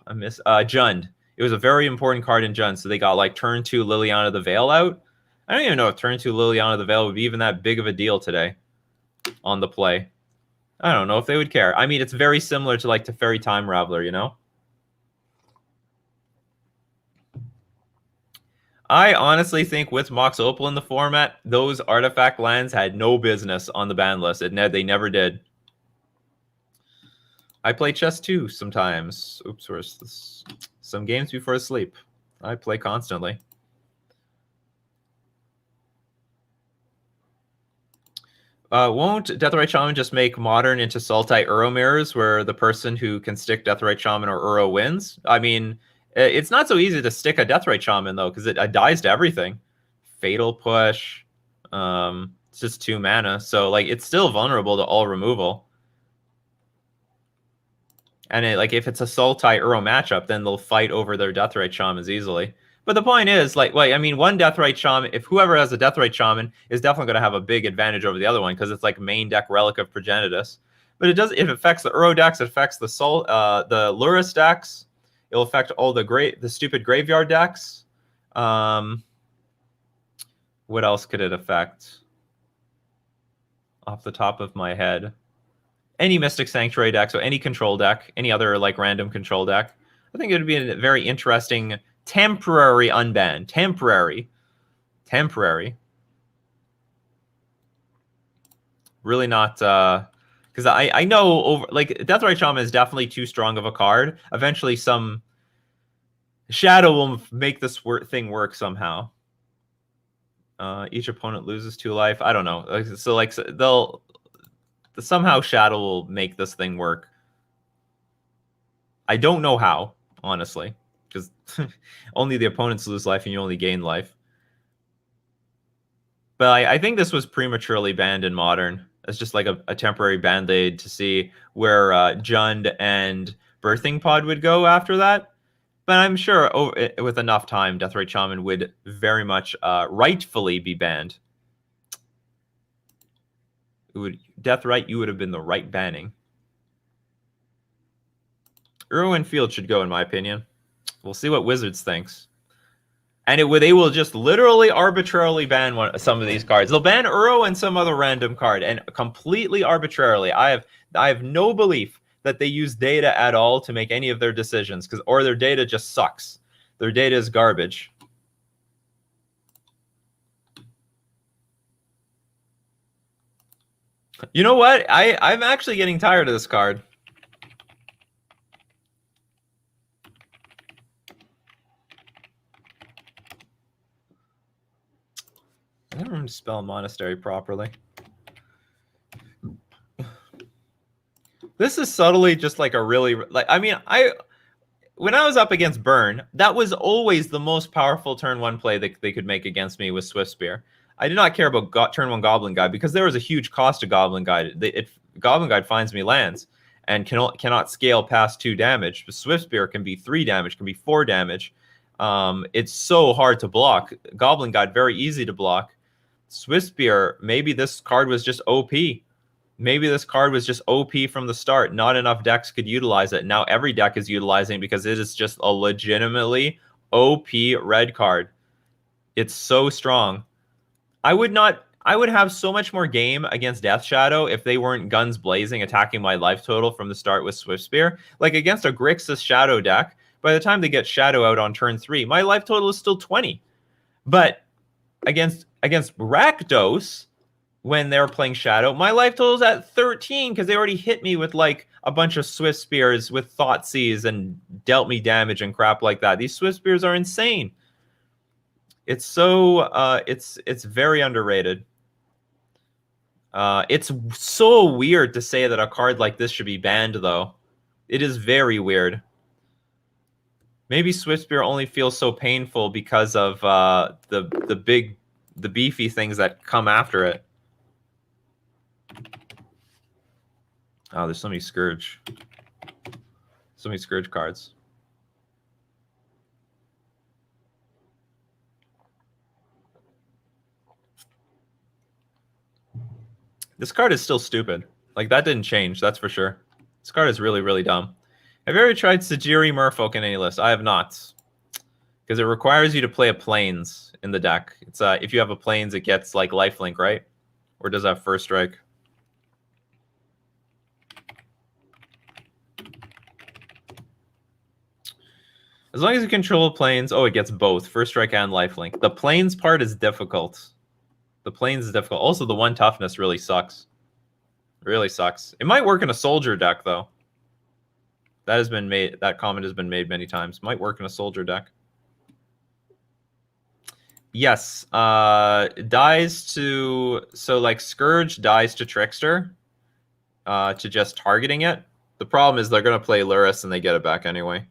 A: Jund. It was a very important card in Jund, so they got like turn 2 Liliana the Veil out. I don't even know if turn 2 Liliana the Veil would be even that big of a deal today on the play. I don't know if they would care. I mean, it's very similar to like Teferi Time Raveler, you know? I honestly think with Mox Opal in the format, those artifact lands had no business on the ban list. They never did. I play chess too sometimes. Oops, where's this? Some games before sleep. I play constantly. Won't Deathrite Shaman just make Modern into Sultai Uro mirrors, where the person who can stick Deathrite Shaman or Uro wins? I mean, it's not so easy to stick a Deathrite Shaman, though, because it dies to everything. Fatal Push. It's just 2 mana. So, like, it's still vulnerable to all removal. And like, if it's a Sultai Uro matchup, then they'll fight over their Deathrite Shamans easily. But the point is, like, I mean, one Deathrite Shaman, if whoever has a Deathrite Shaman is definitely going to have a big advantage over the other one, because it's like main deck Relic of Progenitus. But it does. It affects the Uro decks. It affects the Lurrus decks. It'll affect all the stupid graveyard decks. What else could it affect? Off the top of my head, any Mystic Sanctuary deck, so any control deck, any other like random control deck. I think it would be a very interesting temporary unban. Temporary. Really not. Because I know Deathrite Shaman is definitely too strong of a card. Eventually, some shadow will make this thing work somehow. Each opponent loses 2 life. I don't know. So they'll somehow shadow will make this thing work. I don't know how, honestly, because only the opponents lose life and you only gain life. But I think this was prematurely banned in Modern. It's just like a temporary band-aid to see where Jund and Birthing Pod would go after that. But I'm sure with enough time, Deathrite Shaman would very much rightfully be banned. Deathrite, you would have been the right banning. Uro and Field should go, in my opinion. We'll see what Wizards thinks. And they will just literally arbitrarily ban some of these cards. They'll ban Uro and some other random card, and completely arbitrarily. I have no belief that they use data at all to make any of their decisions, or their data just sucks. Their data is garbage. You know what? I'm actually getting tired of this card. I never even spell Monastery properly. This is subtly just like a really when I was up against Burn, that was always the most powerful turn 1 play that they could make against me with Swift Spear. I did not care about turn 1 Goblin Guide because there was a huge cost to Goblin Guide. Goblin Guide finds me lands and cannot scale past 2 damage. But Swift Spear can be 3 damage, can be 4 damage. It's so hard to block. Goblin Guide, very easy to block. Swift Spear, maybe this card was just OP. Maybe this card was just OP from the start. Not enough decks could utilize it. Now every deck is utilizing because it is just a legitimately OP red card. It's so strong. I would have so much more game against Death Shadow if they weren't guns blazing, attacking my life total from the start with Swift Spear. Like against a Grixis Shadow deck, by the time they get Shadow out on turn 3, my life total is still 20. But against Rakdos, when they're playing Shadow, my life total is at 13 because they already hit me with like a bunch of Swift Spears with Thoughtseize and dealt me damage and crap like that. These Swift Spears are insane. It's so it's very underrated. It's so weird to say that a card like this should be banned, though. It is very weird. Maybe Swift Spear only feels so painful because of the beefy things that come after it. Oh, there's so many Scourge. So many Scourge cards. This card is still stupid. Like, that didn't change, that's for sure. This card is really, really dumb. Have you ever tried Sajiri Merfolk in any list? I have not. Because it requires you to play a Plains in the deck. It's if you have a Plains, it gets, like, lifelink, right? Or does it have First Strike? As long as you control Plains, oh, it gets both, First Strike and lifelink. The Plains part is difficult. The Plains is difficult. Also, the 1 toughness really sucks. Really sucks. It might work in a soldier deck, though. That has been made. That comment has been made many times. Might work in a soldier deck. Yes. Dies to... So, like, Scourge dies to Trickster. To just targeting it. The problem is they're going to play Lurrus and they get it back anyway.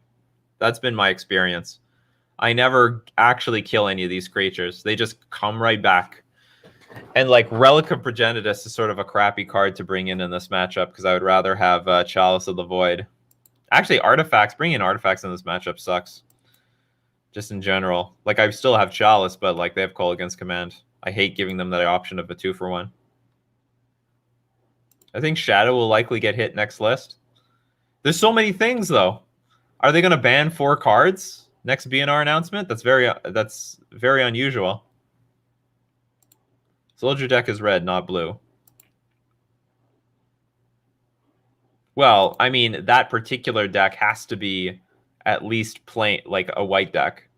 A: That's been my experience. I never actually kill any of these creatures. They just come right back. And, like, Relic of Progenitus is sort of a crappy card to bring in this matchup because I would rather have Chalice of the Void. Actually, Artifacts, bringing in Artifacts in this matchup sucks. Just in general. Like, I still have Chalice, but, like, they have Call Against Command. I hate giving them that option of a 2-for-1. I think Shadow will likely get hit next list. There's so many things, though. Are they going to ban 4 cards next BNR announcement? That's very unusual. Soldier deck is red, not blue. Well, I mean, that particular deck has to be at least plain, like a white deck.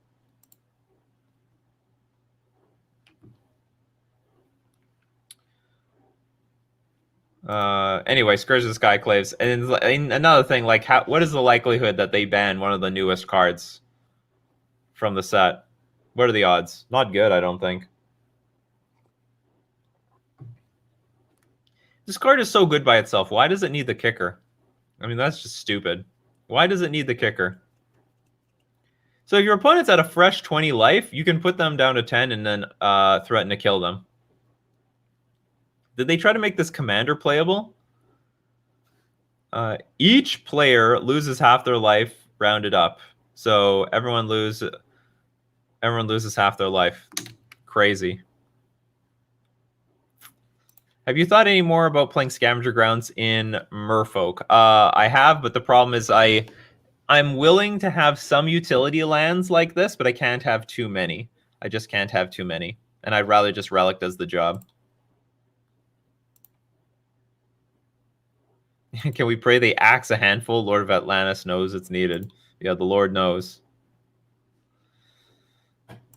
A: Anyway, Scourge of the Skyclaves. And another thing, like, what is the likelihood that they ban one of the newest cards from the set? What are the odds? Not good, I don't think. This card is so good by itself. Why does it need the kicker? I mean, that's just stupid. Why does it need the kicker? So if your opponent's at a fresh 20 life, you can put them down to 10 and then threaten to kill them. Did they try to make this commander playable? Each player loses half their life rounded up. So everyone loses half their life. Crazy. Have you thought any more about playing Scavenger Grounds in Merfolk? I have, but the problem is I'm willing to have some utility lands like this, but I can't have too many. I just can't have too many. And I'd rather just Relic does the job. Can we pray they axe a handful? Lord of Atlantis knows it's needed. Yeah, the Lord knows.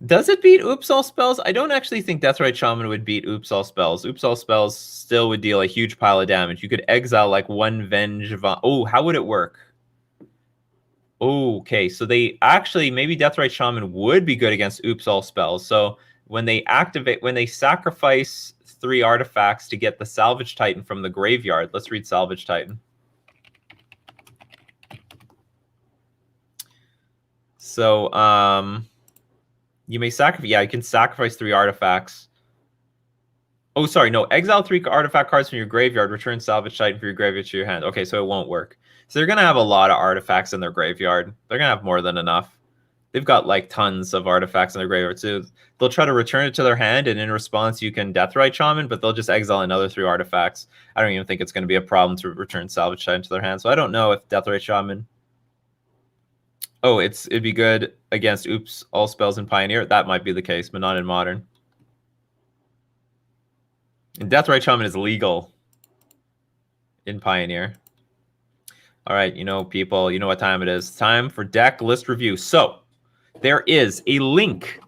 A: Does it beat Oops All Spells? I don't actually think Deathrite Shaman would beat Oops All Spells. Oops All Spells still would deal a huge pile of damage. You could exile like one Venge. Oh, how would it work? Okay, so they actually, maybe Deathrite Shaman would be good against Oops All Spells. So when they sacrifice 3 artifacts to get the Salvage Titan from the graveyard. Let's read Salvage Titan. So, you may sacrifice... Yeah, you can sacrifice 3 artifacts. Oh, sorry, no. Exile 3 artifact cards from your graveyard. Return Salvage Titan for your graveyard to your hand. Okay, so it won't work. So they're going to have a lot of artifacts in their graveyard. They're going to have more than enough. They've got, like, tons of artifacts in their graveyard, too. They'll try to return it to their hand, and in response, you can Deathrite Shaman, but they'll just exile another 3 artifacts. I don't even think it's going to be a problem to return Salvage Titan to their hand. So I don't know if Deathrite Shaman... Oh, it'd be good against Oops All Spells in Pioneer. That might be the case, but not in Modern. And Deathrite Shaman is legal in Pioneer. All right, people, you know what time it is. Time for deck list review. So there is a link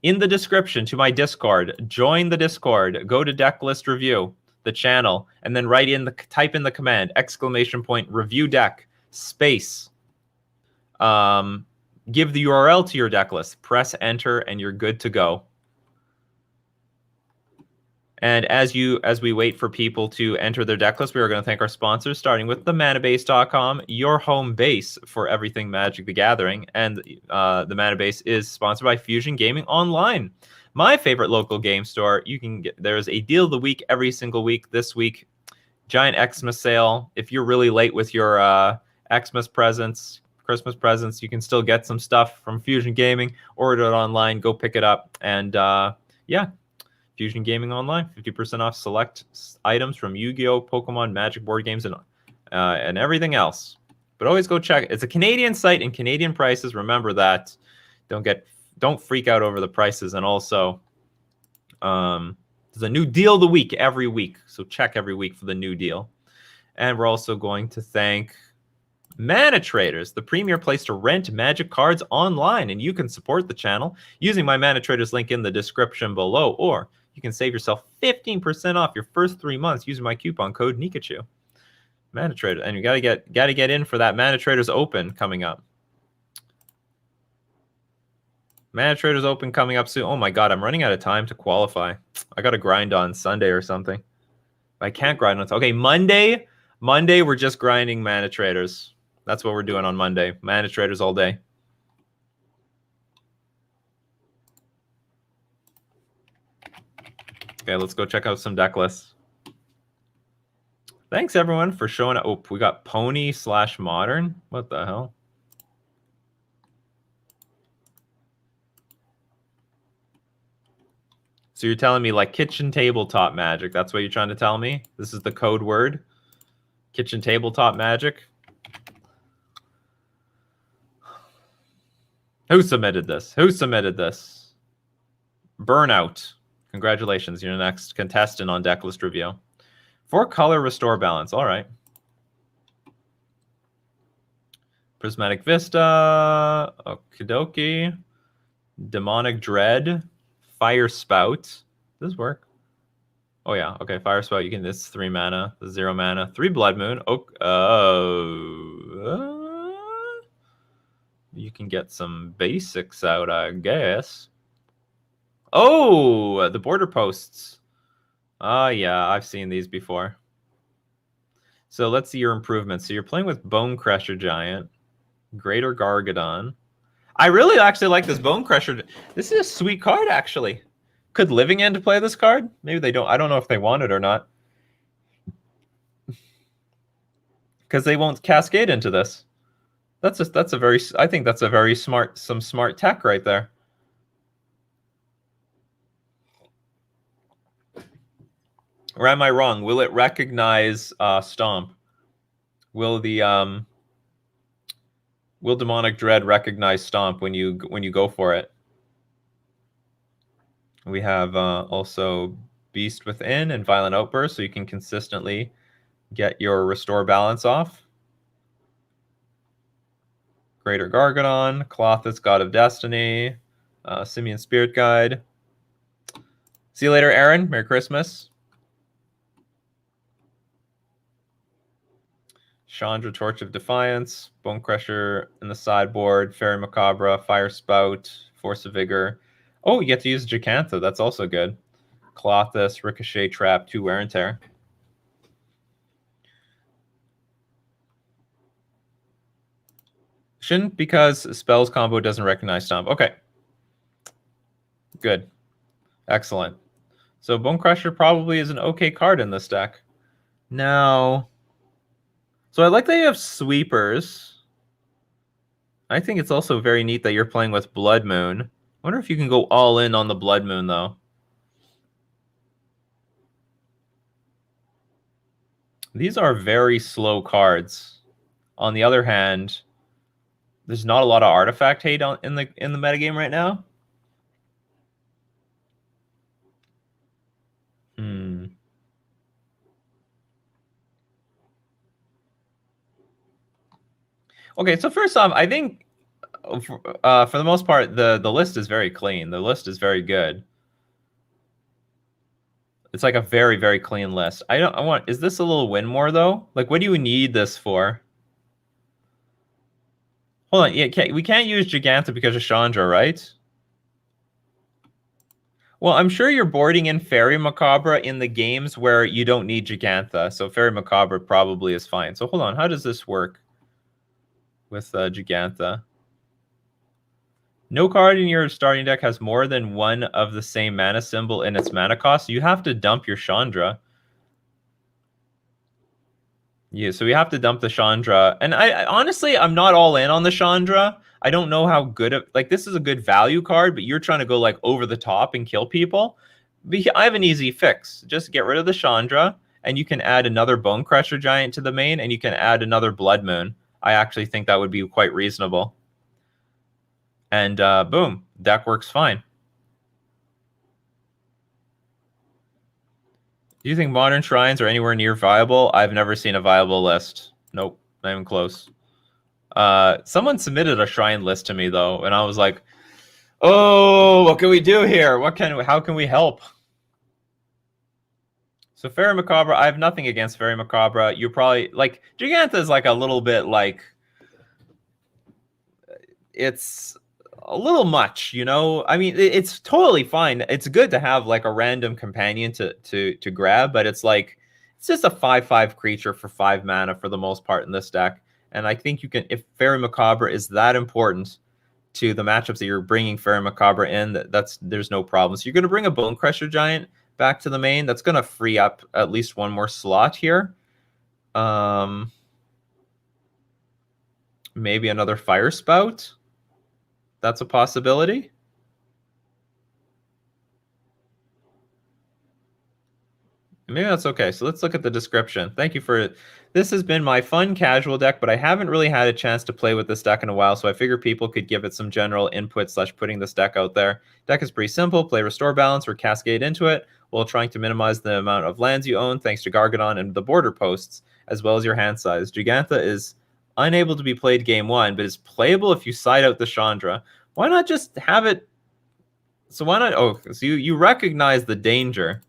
A: in the description to my Discord. Join the Discord. Go to Decklist Review, the channel, and then type in the command !review deck space. Give the URL to your deck list. Press enter, and you're good to go. And as we wait for people to enter their deck list, we are going to thank our sponsors, starting with themanabase.com, your home base for everything Magic the Gathering. And the Manabase is sponsored by Fusion Gaming Online, my favorite local game store. There's a deal of the week every single week. This week, giant Xmas sale. If you're really late with your Xmas presents, Christmas presents, you can still get some stuff from Fusion Gaming. Order it online, go pick it up, and yeah. Fusion Gaming Online, 50% off select items from Yu-Gi-Oh, Pokemon, Magic board games, and everything else. But always go check. It's a Canadian site and Canadian prices. Remember that. Don't freak out over the prices. And also, there's a new deal of the week every week. So check every week for the new deal. And we're also going to thank Mana Traders, the premier place to rent Magic cards online. And you can support the channel using my Mana Traders link in the description below, or you can save yourself 15% off your first 3 months using my coupon code Nikachu. Mana Traders, and you gotta get in for that Mana Traders Open coming up. Mana Traders Open coming up soon. Oh my god, I'm running out of time to qualify. I gotta grind on Sunday or something. I can't grind on... Okay, Monday we're just grinding Mana Traders. That's what we're doing on Monday. Mana Traders all day. Okay, let's go check out some deck lists. Thanks, everyone, for showing up. Oh, we got Pony/Modern. What the hell? So you're telling me, like, kitchen tabletop Magic. That's what you're trying to tell me? This is the code word? Kitchen tabletop magic. Who submitted this? Who submitted this? Burnout. Congratulations, you're the next contestant on Decklist review. 4-color restore balance. All right. Prismatic Vista. Okidoki. Demonic Dread. Fire Spout. Does this work? Oh yeah, okay. Fire Spout. You can. This 3 mana. 0 mana. 3 Blood Moon. You can get some basics out, I guess. Oh, the border posts. Yeah, I've seen these before. So let's see your improvements. So you're playing with Bone Crusher Giant, Greater Gargadon. I really actually like this Bone Crusher. This is a sweet card, actually. Could Living End play this card? Maybe they don't. I don't know if they want it or not. Because they won't cascade into this. I think that's a very smart tech right there. Or am I wrong? Will it recognize Stomp? Will Demonic Dread recognize Stomp when you go for it? We have also Beast Within and Violent Outburst, so you can consistently get your restore balance off. Greater Gargadon, Clothis, God of Destiny, Simian Spirit Guide. See you later, Aaron. Merry Christmas. Chandra, Torch of Defiance, Bone Crusher in the sideboard, Fairy Macabre, Fire Spout, Force of Vigor. Oh, you get to use Jacantha. That's also good. Clothis, Ricochet Trap, 2 Wear and Tear. Shouldn't, because spells combo doesn't recognize Stomp. Okay. Good. Excellent. So Bone Crusher probably is an okay card in this deck. Now, so I like that you have sweepers. I think it's also very neat that you're playing with Blood Moon. I wonder if you can go all in on the Blood Moon, though. These are very slow cards. On the other hand, there's not a lot of artifact hate in the metagame right now. Okay, so first off, I think for the most part, the list is very clean. The list is very good. It's like a very, very clean list. Is this a little win more, though? Like, what do you need this for? Hold on, yeah, we can't use Giganta because of Chandra, right? Well, I'm sure you're boarding in Fairy Macabre in the games where you don't need Gigantha, so Fairy Macabre probably is fine. So hold on, how does this work with Gigantha? No card in your starting deck has more than one of the same mana symbol in its mana cost. So you have to dump your Chandra. Yeah, so we have to dump the Chandra. And I honestly, I'm not all in on the Chandra. I don't know how good like, this is a good value card, but you're trying to go like over the top and kill people. I have an easy fix. Just get rid of the Chandra, and you can add another Bone Crusher Giant to the main, and you can add another Blood Moon. I actually think that would be quite reasonable. And boom, deck works fine. Do you think modern shrines are anywhere near viable? I've never seen a viable list. Nope, not even close. Someone submitted a shrine list to me though, and I was like, "Oh, what can we do here? How can we help?" So Fairy Macabre, I have nothing against Fairy Macabre. You're probably like Gigantha is like a little bit like it's a little much, you know. I mean, it's totally fine. It's good to have like a random companion to grab, but it's like it's just a 5/5 creature for 5 mana for the most part in this deck. And I think you can, if Fairy Macabre is that important to the matchups that you're bringing Fairy Macabre in, there's no problem. So you're going to bring a Bone Crusher Giant back to the main. That's going to free up at least one more slot here. Maybe another Fire Spout. That's a possibility. Maybe that's okay. So let's look at the description. Thank you for... This has been my fun casual deck, but I haven't really had a chance to play with this deck in a while, so I figure people could give it some general input / putting this deck out there. Deck is pretty simple. Play Restore Balance or Cascade into it while trying to minimize the amount of lands you own thanks to Gargadon and the border posts, as well as your hand size. Gigantha is unable to be played game 1, but is playable if you side out the Chandra. Why not just have it... So why not... Oh, so you recognize the danger.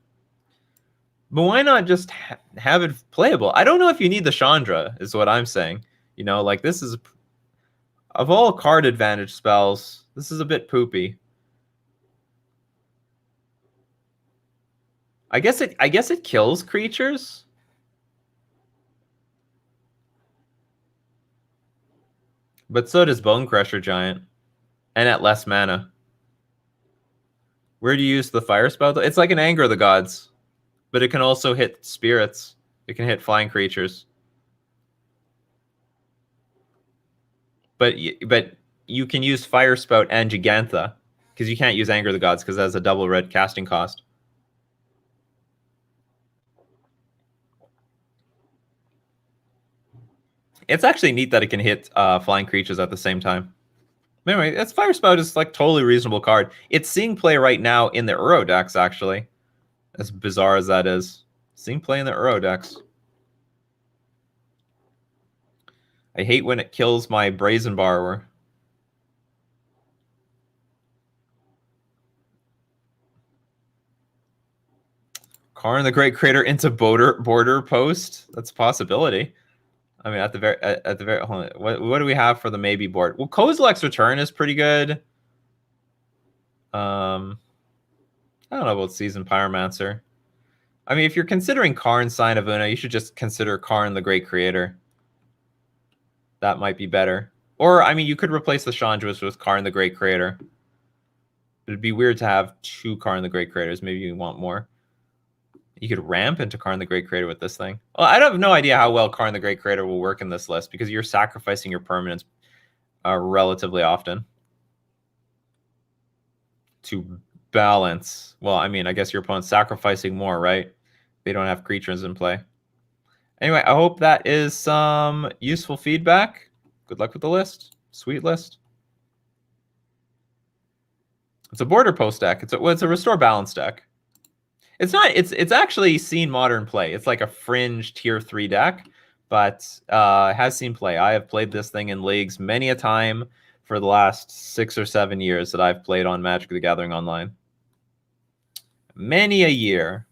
A: But why not just have it playable? I don't know if you need the Chandra, is what I'm saying. You know, like, this is... Of all card advantage spells, this is a bit poopy. I guess it kills creatures. But so does Bone Crusher Giant. And at less mana. Where do you use the fire spell? It's like an Anger of the Gods. But it can also hit spirits. It can hit flying creatures. But you can use Fire Spout and Gigantha. Because you can't use Anger of the Gods because it has a double red casting cost. It's actually neat that it can hit flying creatures at the same time. Anyway, that's Fire Spout is like totally reasonable card. It's seeing play right now in the Uro decks, actually. As bizarre as that is. Seeing play in the Uro decks. I hate when it kills my Brazen Borrower. Karn the Great Creator into border post? That's a possibility. I mean, at the very hold on. What do we have for the maybe board? Well, Kozilek's Return is pretty good. I don't know about Seasoned Pyromancer. I mean, if you're considering Karn Sign of Una, you should just consider Karn the Great Creator. That might be better. Or, I mean, you could replace the Chandras with Karn the Great Creator. It'd be weird to have 2 Karn the Great Creators. Maybe you want more. You could ramp into Karn the Great Creator with this thing. Well, I have no idea how well Karn the Great Creator will work in this list because you're sacrificing your permanents relatively often to balance. Well, I mean, I guess your opponent's sacrificing more, right? They don't have creatures in play. Anyway, I hope that is some useful feedback. Good luck with the list. Sweet list. It's a border post deck. It's a Restore Balance deck. It's not. It's actually seen modern play. It's like a fringe tier 3 deck, but has seen play. I have played this thing in leagues many a time for the last 6 or 7 years that I've played on Magic the Gathering Online. Many a year.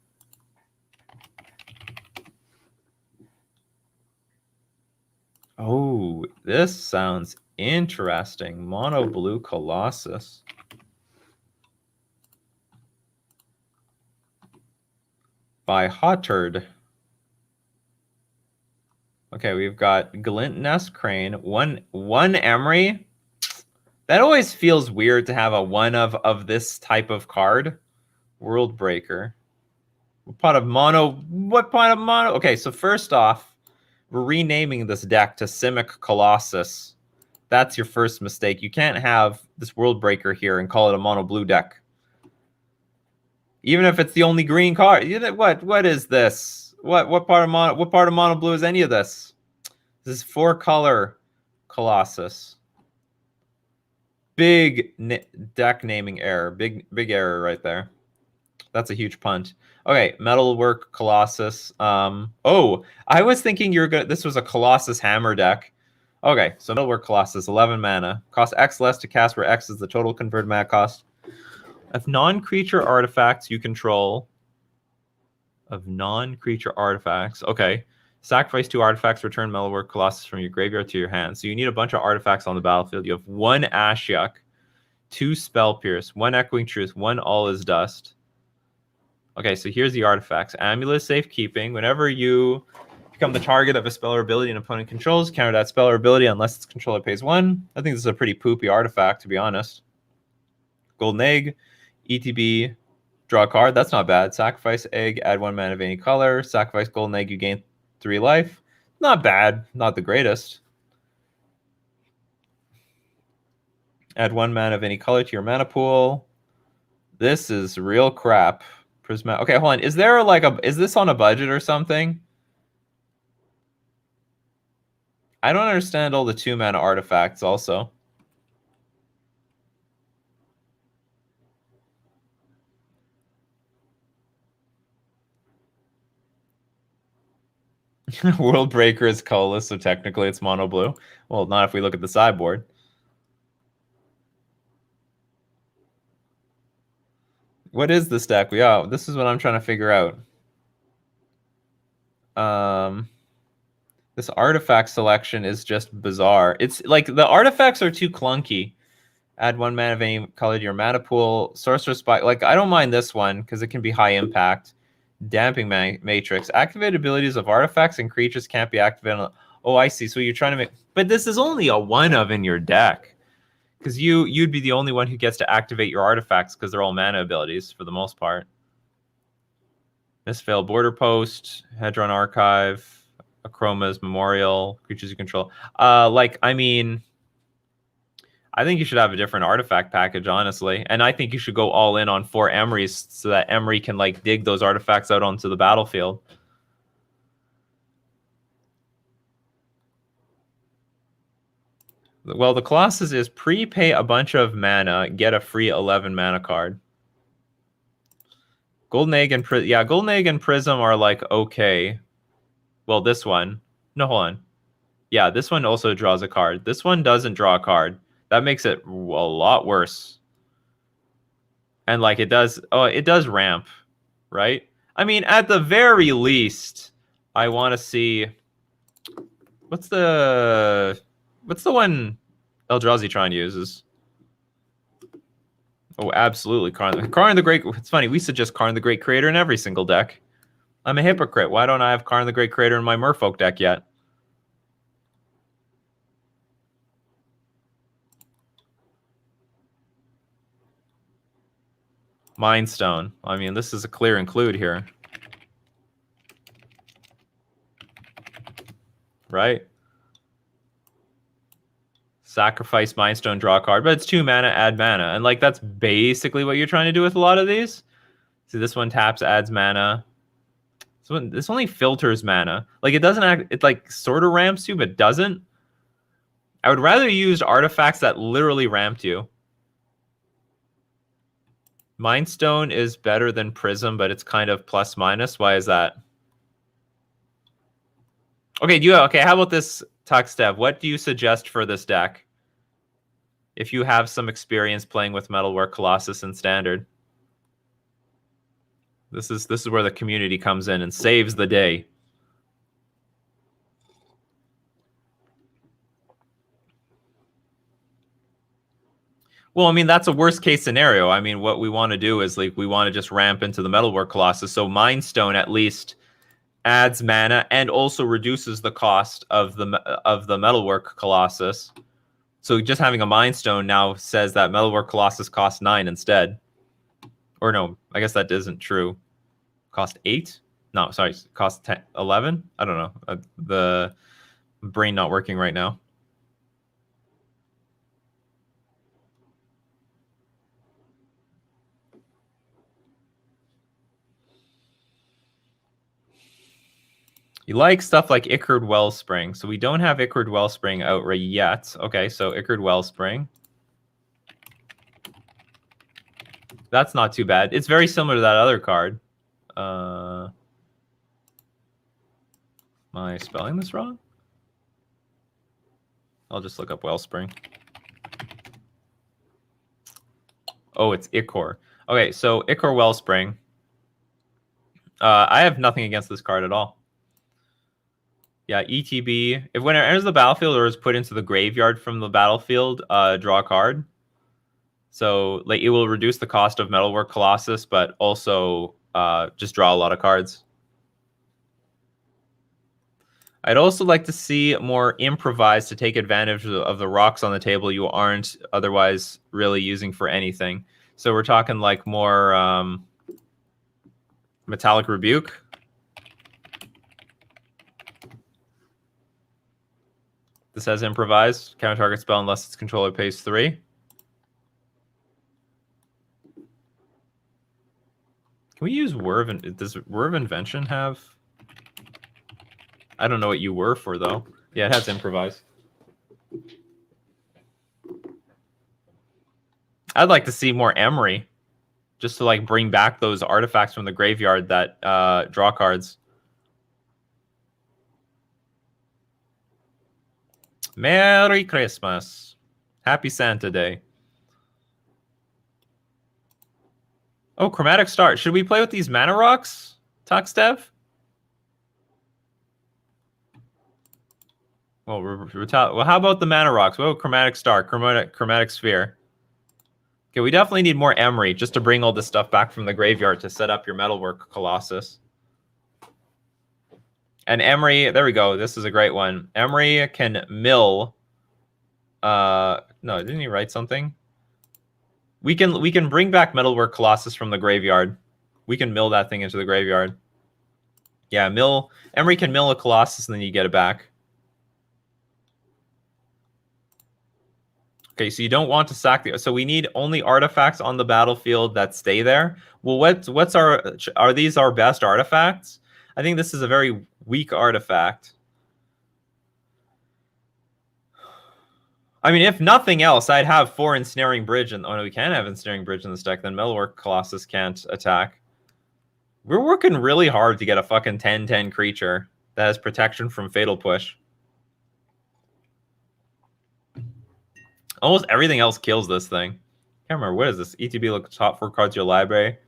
A: Oh, this sounds interesting. Mono Blue Colossus. By Hotturd. Okay, we've got Glint Nest Crane. One Emery. That always feels weird to have a one of this type of card. World Breaker. What part of mono? Okay, so first off, we're renaming this deck to Simic Colossus. That's your first mistake. You can't have this World Breaker here and call it a mono blue deck. Even if it's the only green card. What is this? What part of mono blue is any of this? This is 4-color Colossus. Big deck naming error. Big error right there. That's a huge punt. Okay, Metalwork Colossus. Oh, I was thinking this was a Colossus Hammer deck. Okay, so Metalwork Colossus, 11 mana. Cost X less to cast, where X is the total converted mana cost of non-creature artifacts you control. Okay. Sacrifice 2 artifacts, return Metalwork Colossus from your graveyard to your hand. So you need a bunch of artifacts on the battlefield. You have 1 Ashiok, 2 Spell Pierce, 1 Echoing Truth, 1 All Is Dust. Okay, so here's the artifacts. Amulet Safekeeping. Whenever you become the target of a spell or ability an opponent controls, counter that spell or ability unless its controller pays 1. I think this is a pretty poopy artifact, to be honest. Golden Egg, ETB, draw a card. That's not bad. Sacrifice Egg, add 1 mana of any color. Sacrifice Golden Egg, you gain 3 life. Not bad. Not the greatest. Add 1 mana of any color to your mana pool. This is real crap. Prisma. Okay, hold on. Is there like is this on a budget or something? I don't understand all the 2-mana artifacts also. World Breaker is colorless, so technically it's mono blue. Well, not if we look at the sideboard. What is this deck? Yeah, this is what I'm trying to figure out. This artifact selection is just bizarre. It's like the artifacts are too clunky. Add 1 mana of any color to your mana pool. Sorcerer Spike. Like, I don't mind this one because it can be high impact. Damping Matrix. Activated abilities of artifacts and creatures can't be activated. Oh, I see. So you're trying to make... But this is only a 1-of in your deck. Because you'd be the only one who gets to activate your artifacts because they're all mana abilities for the most part. Misfailed Border Post. Hedron Archive. Achroma's Memorial. Creatures you control. I mean... I think you should have a different artifact package, honestly. And I think you should go all in on 4 Emerys so that Emery can, like, dig those artifacts out onto the battlefield. Well, the Colossus is prepay a bunch of mana, get a free 11 mana card. Golden Egg and Golden Egg and Prism are, like, okay. Well, this one. No, hold on. Yeah, this one also draws a card. This one doesn't draw a card. That makes it a lot worse. And like it does ramp, right? I mean, at the very least, I want to see what's the one Eldrazi Tron uses? Oh, absolutely, Karn the Great. It's funny, we suggest Karn the Great Creator in every single deck. I'm a hypocrite. Why don't I have Karn the Great Creator in my Merfolk deck yet? Mind Stone. I mean, this is a clear include here. Right? Sacrifice Mind Stone, draw a card, but it's 2 mana, add mana. And like that's basically what you're trying to do with a lot of these. See, this one taps, adds mana. This only filters mana. Like it doesn't act, it like sort of ramps you, but doesn't. I would rather use artifacts that literally ramped you. Mind Stone is better than Prism, but it's kind of plus minus. Why is that? Okay, how about this, Tuxdev? What do you suggest for this deck? If you have some experience playing with Metalwork Colossus in Standard. This is where the community comes in and saves the day. Well, I mean, that's a worst case scenario. I mean, what we want to do is like we want to just ramp into the Metalwork Colossus. So Mind Stone at least adds mana and also reduces the cost of the Metalwork Colossus. So just having a Mind Stone now says that Metalwork Colossus costs 9 instead. Or no, I guess that isn't true. Cost 8? No, sorry, cost 10, 11? I don't know. The brain not working right now. You like stuff like Ichord Wellspring. So we don't have Ichord Wellspring out right yet. Okay, so Ichord Wellspring. That's not too bad. It's very similar to that other card. Am I spelling this wrong? I'll just look up Wellspring. Oh, it's Ichor. Okay, so Ichor Wellspring. I have nothing against this card at all. Yeah, ETB. If when it enters the battlefield or is put into the graveyard from the battlefield, draw a card. So like it will reduce the cost of Metalwork Colossus, but also just draw a lot of cards. I'd also like to see more improvise to take advantage of the rocks on the table you aren't otherwise really using for anything. So we're talking like more Metallic Rebuke. This has improvise. Counter target spell unless its controller pays 3. Can we use Whir of... Does Whir of Invention have... I don't know what you were for, though. Yeah, it has Improvise. I'd like to see more Emery. Just to, like, bring back those artifacts from the graveyard that draw cards. Merry Christmas. Happy Santa Day. Oh, Chromatic Start. Should we play with these mana rocks, Tuxdev? Well, how about the mana rocks? Well, Chromatic Star, Chromatic Sphere. Okay, we definitely need more Emery just to bring all this stuff back from the graveyard to set up your Metalwork Colossus. And Emery, there we go. This is a great one. Emery can mill. No, didn't he write something? We can bring back Metalwork Colossus from the graveyard. We can mill that thing into the graveyard. Yeah, Emery can mill a Colossus and then you get it back. Okay, so you don't want to sack the... So we need only artifacts on the battlefield that stay there. Well, what's our... Are these our best artifacts? I think this is a very weak artifact. I mean, if nothing else, I'd have 4 Ensnaring Bridge. And oh, no, we can have Ensnaring Bridge in this deck. Then Metalwork Colossus can't attack. We're working really hard to get a fucking 10/10 creature that has protection from Fatal Push. Almost everything else kills this thing. Can't remember. What is this? ETB, look at the top 4 cards of your library.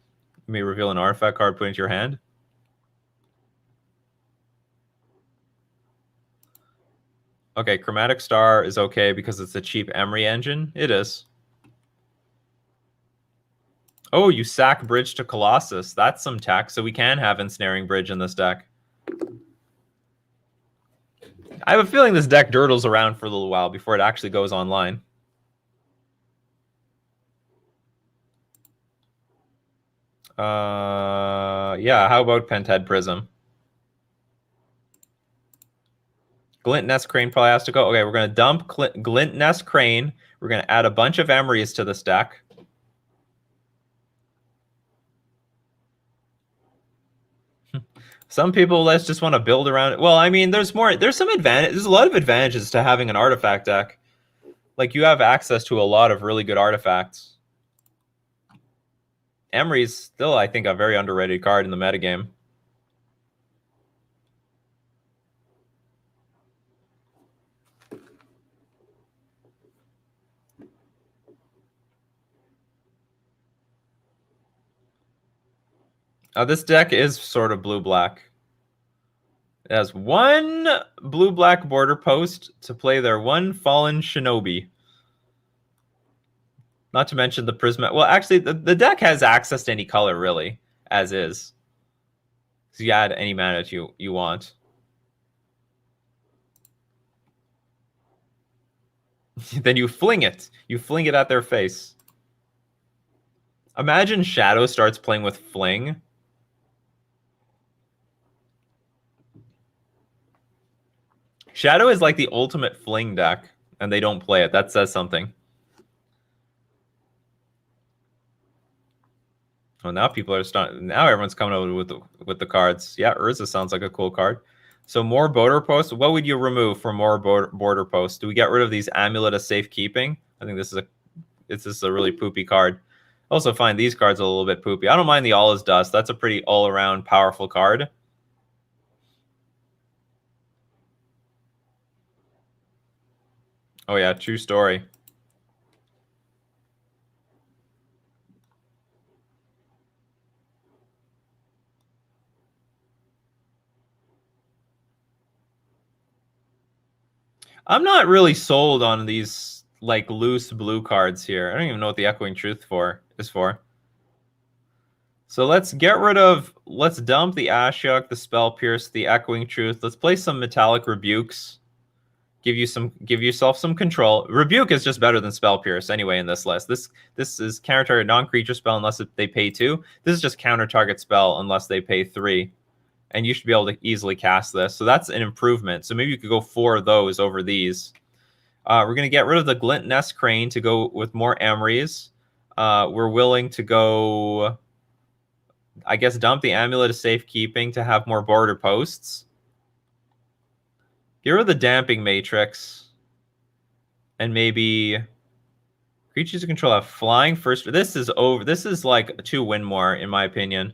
A: You may reveal an artifact card, put into your hand. Okay, Chromatic Star is okay because it's a cheap Emery engine. It is. Oh, you sack Bridge to Colossus. That's some tech. So we can have Ensnaring Bridge in this deck. I have a feeling this deck durdles around for a little while before it actually goes online. Yeah, how about Penthead Prism? Glint Nest Crane probably has to go. Okay, we're going to dump Glint Nest Crane. We're going to add a bunch of Emerys to this deck. Some people just want to build around it. Well, I mean, there's some advantage. There's a lot of advantages to having an artifact deck. Like, you have access to a lot of really good artifacts. Emery's still, I think, a very underrated card in the metagame. This deck is sort of blue-black. It has 1 blue-black border post to play their 1 Fallen Shinobi. Not to mention the Prismatic. Well, actually, the deck has access to any color, really, as is. So you add any mana you want. Then you fling it. You fling it at their face. Imagine Shadow starts playing with Fling. Shadow is like the ultimate Fling deck, and they don't play it. That says something. Well, now people are starting. Now everyone's coming over with the cards. Yeah, Urza sounds like a cool card. So more border posts. What would you remove for more border posts? Do we get rid of these Amulet of Safekeeping? I think this is a really poopy card. Also find these cards a little bit poopy. I don't mind the All is Dust. That's a pretty all-around powerful card. Oh yeah, true story. I'm not really sold on these like loose blue cards here. I don't even know what the Echoing Truth is for. So let's dump the Ashiok, the Spell Pierce, the Echoing Truth. Let's play some Metallic Rebukes. Give yourself some control. Rebuke is just better than Spell Pierce anyway in this list. This is counter target non-creature spell unless they pay 2. This is just counter target spell unless they pay 3. And you should be able to easily cast this. So that's an improvement. So maybe you could go 4 of those over these. We're going to get rid of the Glint Nest Crane to go with more Emerys. We're willing to go I guess dump the Amulet of Safekeeping to have more border posts. Get rid of the Damping Matrix. And maybe creatures you control have flying first. This is over. This is like 2 win more, in my opinion.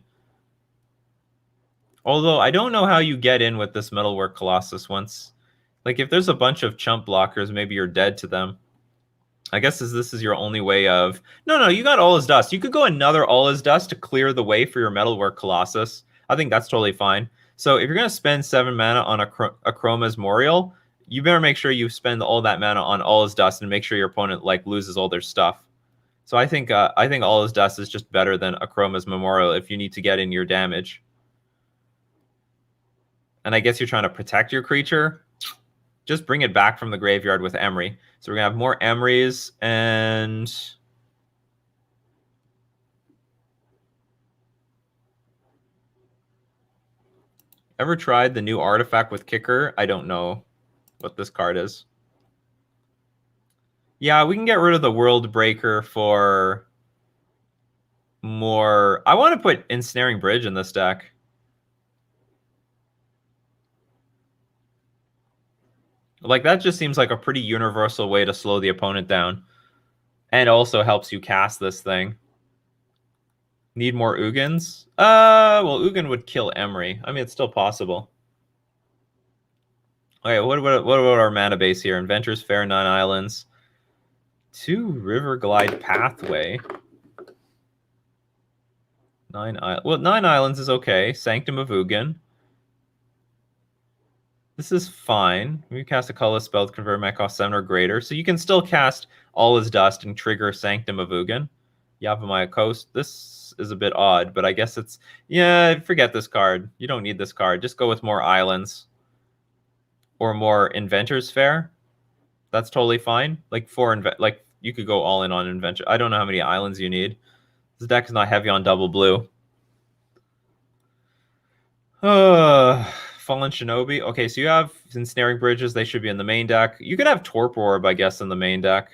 A: Although I don't know how you get in with this Metalwork Colossus once. Like, if there's a bunch of chump blockers, maybe you're dead to them. I guess this is your only way of... No, you got All Is Dust. You could go another All Is Dust to clear the way for your Metalwork Colossus. I think that's totally fine. So if you're going to spend 7 mana on a Chroma's Memorial, you better make sure you spend all that mana on All Is Dust and make sure your opponent like loses all their stuff. So I think All Is Dust is just better than a Chroma's Memorial if you need to get in your damage. And I guess you're trying to protect your creature. Just bring it back from the graveyard with Emery. So we're going to have more Emerys and... Ever tried the new artifact with Kicker? I don't know what this card is. Yeah, we can get rid of the World Breaker for more... I want to put Ensnaring Bridge in this deck. Like, that just seems like a pretty universal way to slow the opponent down. And also helps you cast this thing. Need more Ugins? Well, Ugin would kill Emery. I mean, it's still possible. Okay, what about our mana base here? Inventor's Fair, 9 Islands. 2 River Glide Pathway. 9 Islands is okay. Sanctum of Ugin. This is fine. We cast a colorless spell to convert mana cost 7 or greater. So you can still cast All Is Dust and trigger Sanctum of Ugin. Yavimaya Coast. This is a bit odd, but I guess it's... Yeah, forget this card. You don't need this card. Just go with more islands. Or more Inventor's Fair. That's totally fine. Like, you could go all in on Inventor. I don't know how many islands you need. This deck is not heavy on double blue. Fallen Shinobi. Okay, so you have Ensnaring Bridges. They should be in the main deck. You could have Torpor Orb, I guess, in the main deck.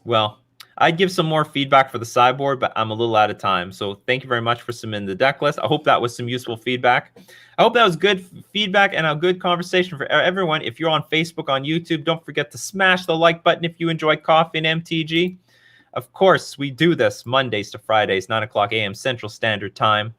A: Well, I'd give some more feedback for the sideboard, but I'm a little out of time. So thank you very much for submitting the deck list. I hope that was some useful feedback. I hope that was good feedback and a good conversation for everyone. If you're on Facebook, on YouTube, don't forget to smash the like button if you enjoy Coffee and MTG. Of course, we do this Mondays to Fridays, 9 o'clock a.m. Central Standard Time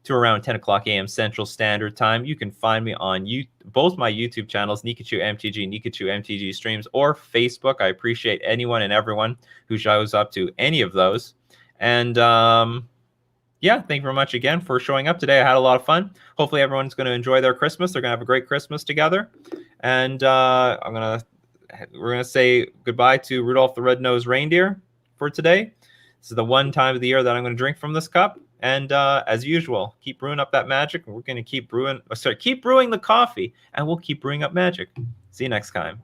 A: to around 10 o'clock a.m. Central Standard Time. You can find me on both my YouTube channels, Nikachu MTG, Nikachu MTG Streams, or Facebook. I appreciate anyone and everyone who shows up to any of those. And yeah, thank you very much again for showing up today. I had a lot of fun. Hopefully everyone's going to enjoy their Christmas. They're going to have a great Christmas together. And we're going to say goodbye to Rudolph the Red-Nosed Reindeer for today. This is the one time of the year that I'm going to drink from this cup. And as usual, keep brewing up that magic. We're going to keep brewing the coffee, and we'll keep brewing up magic. See you next time.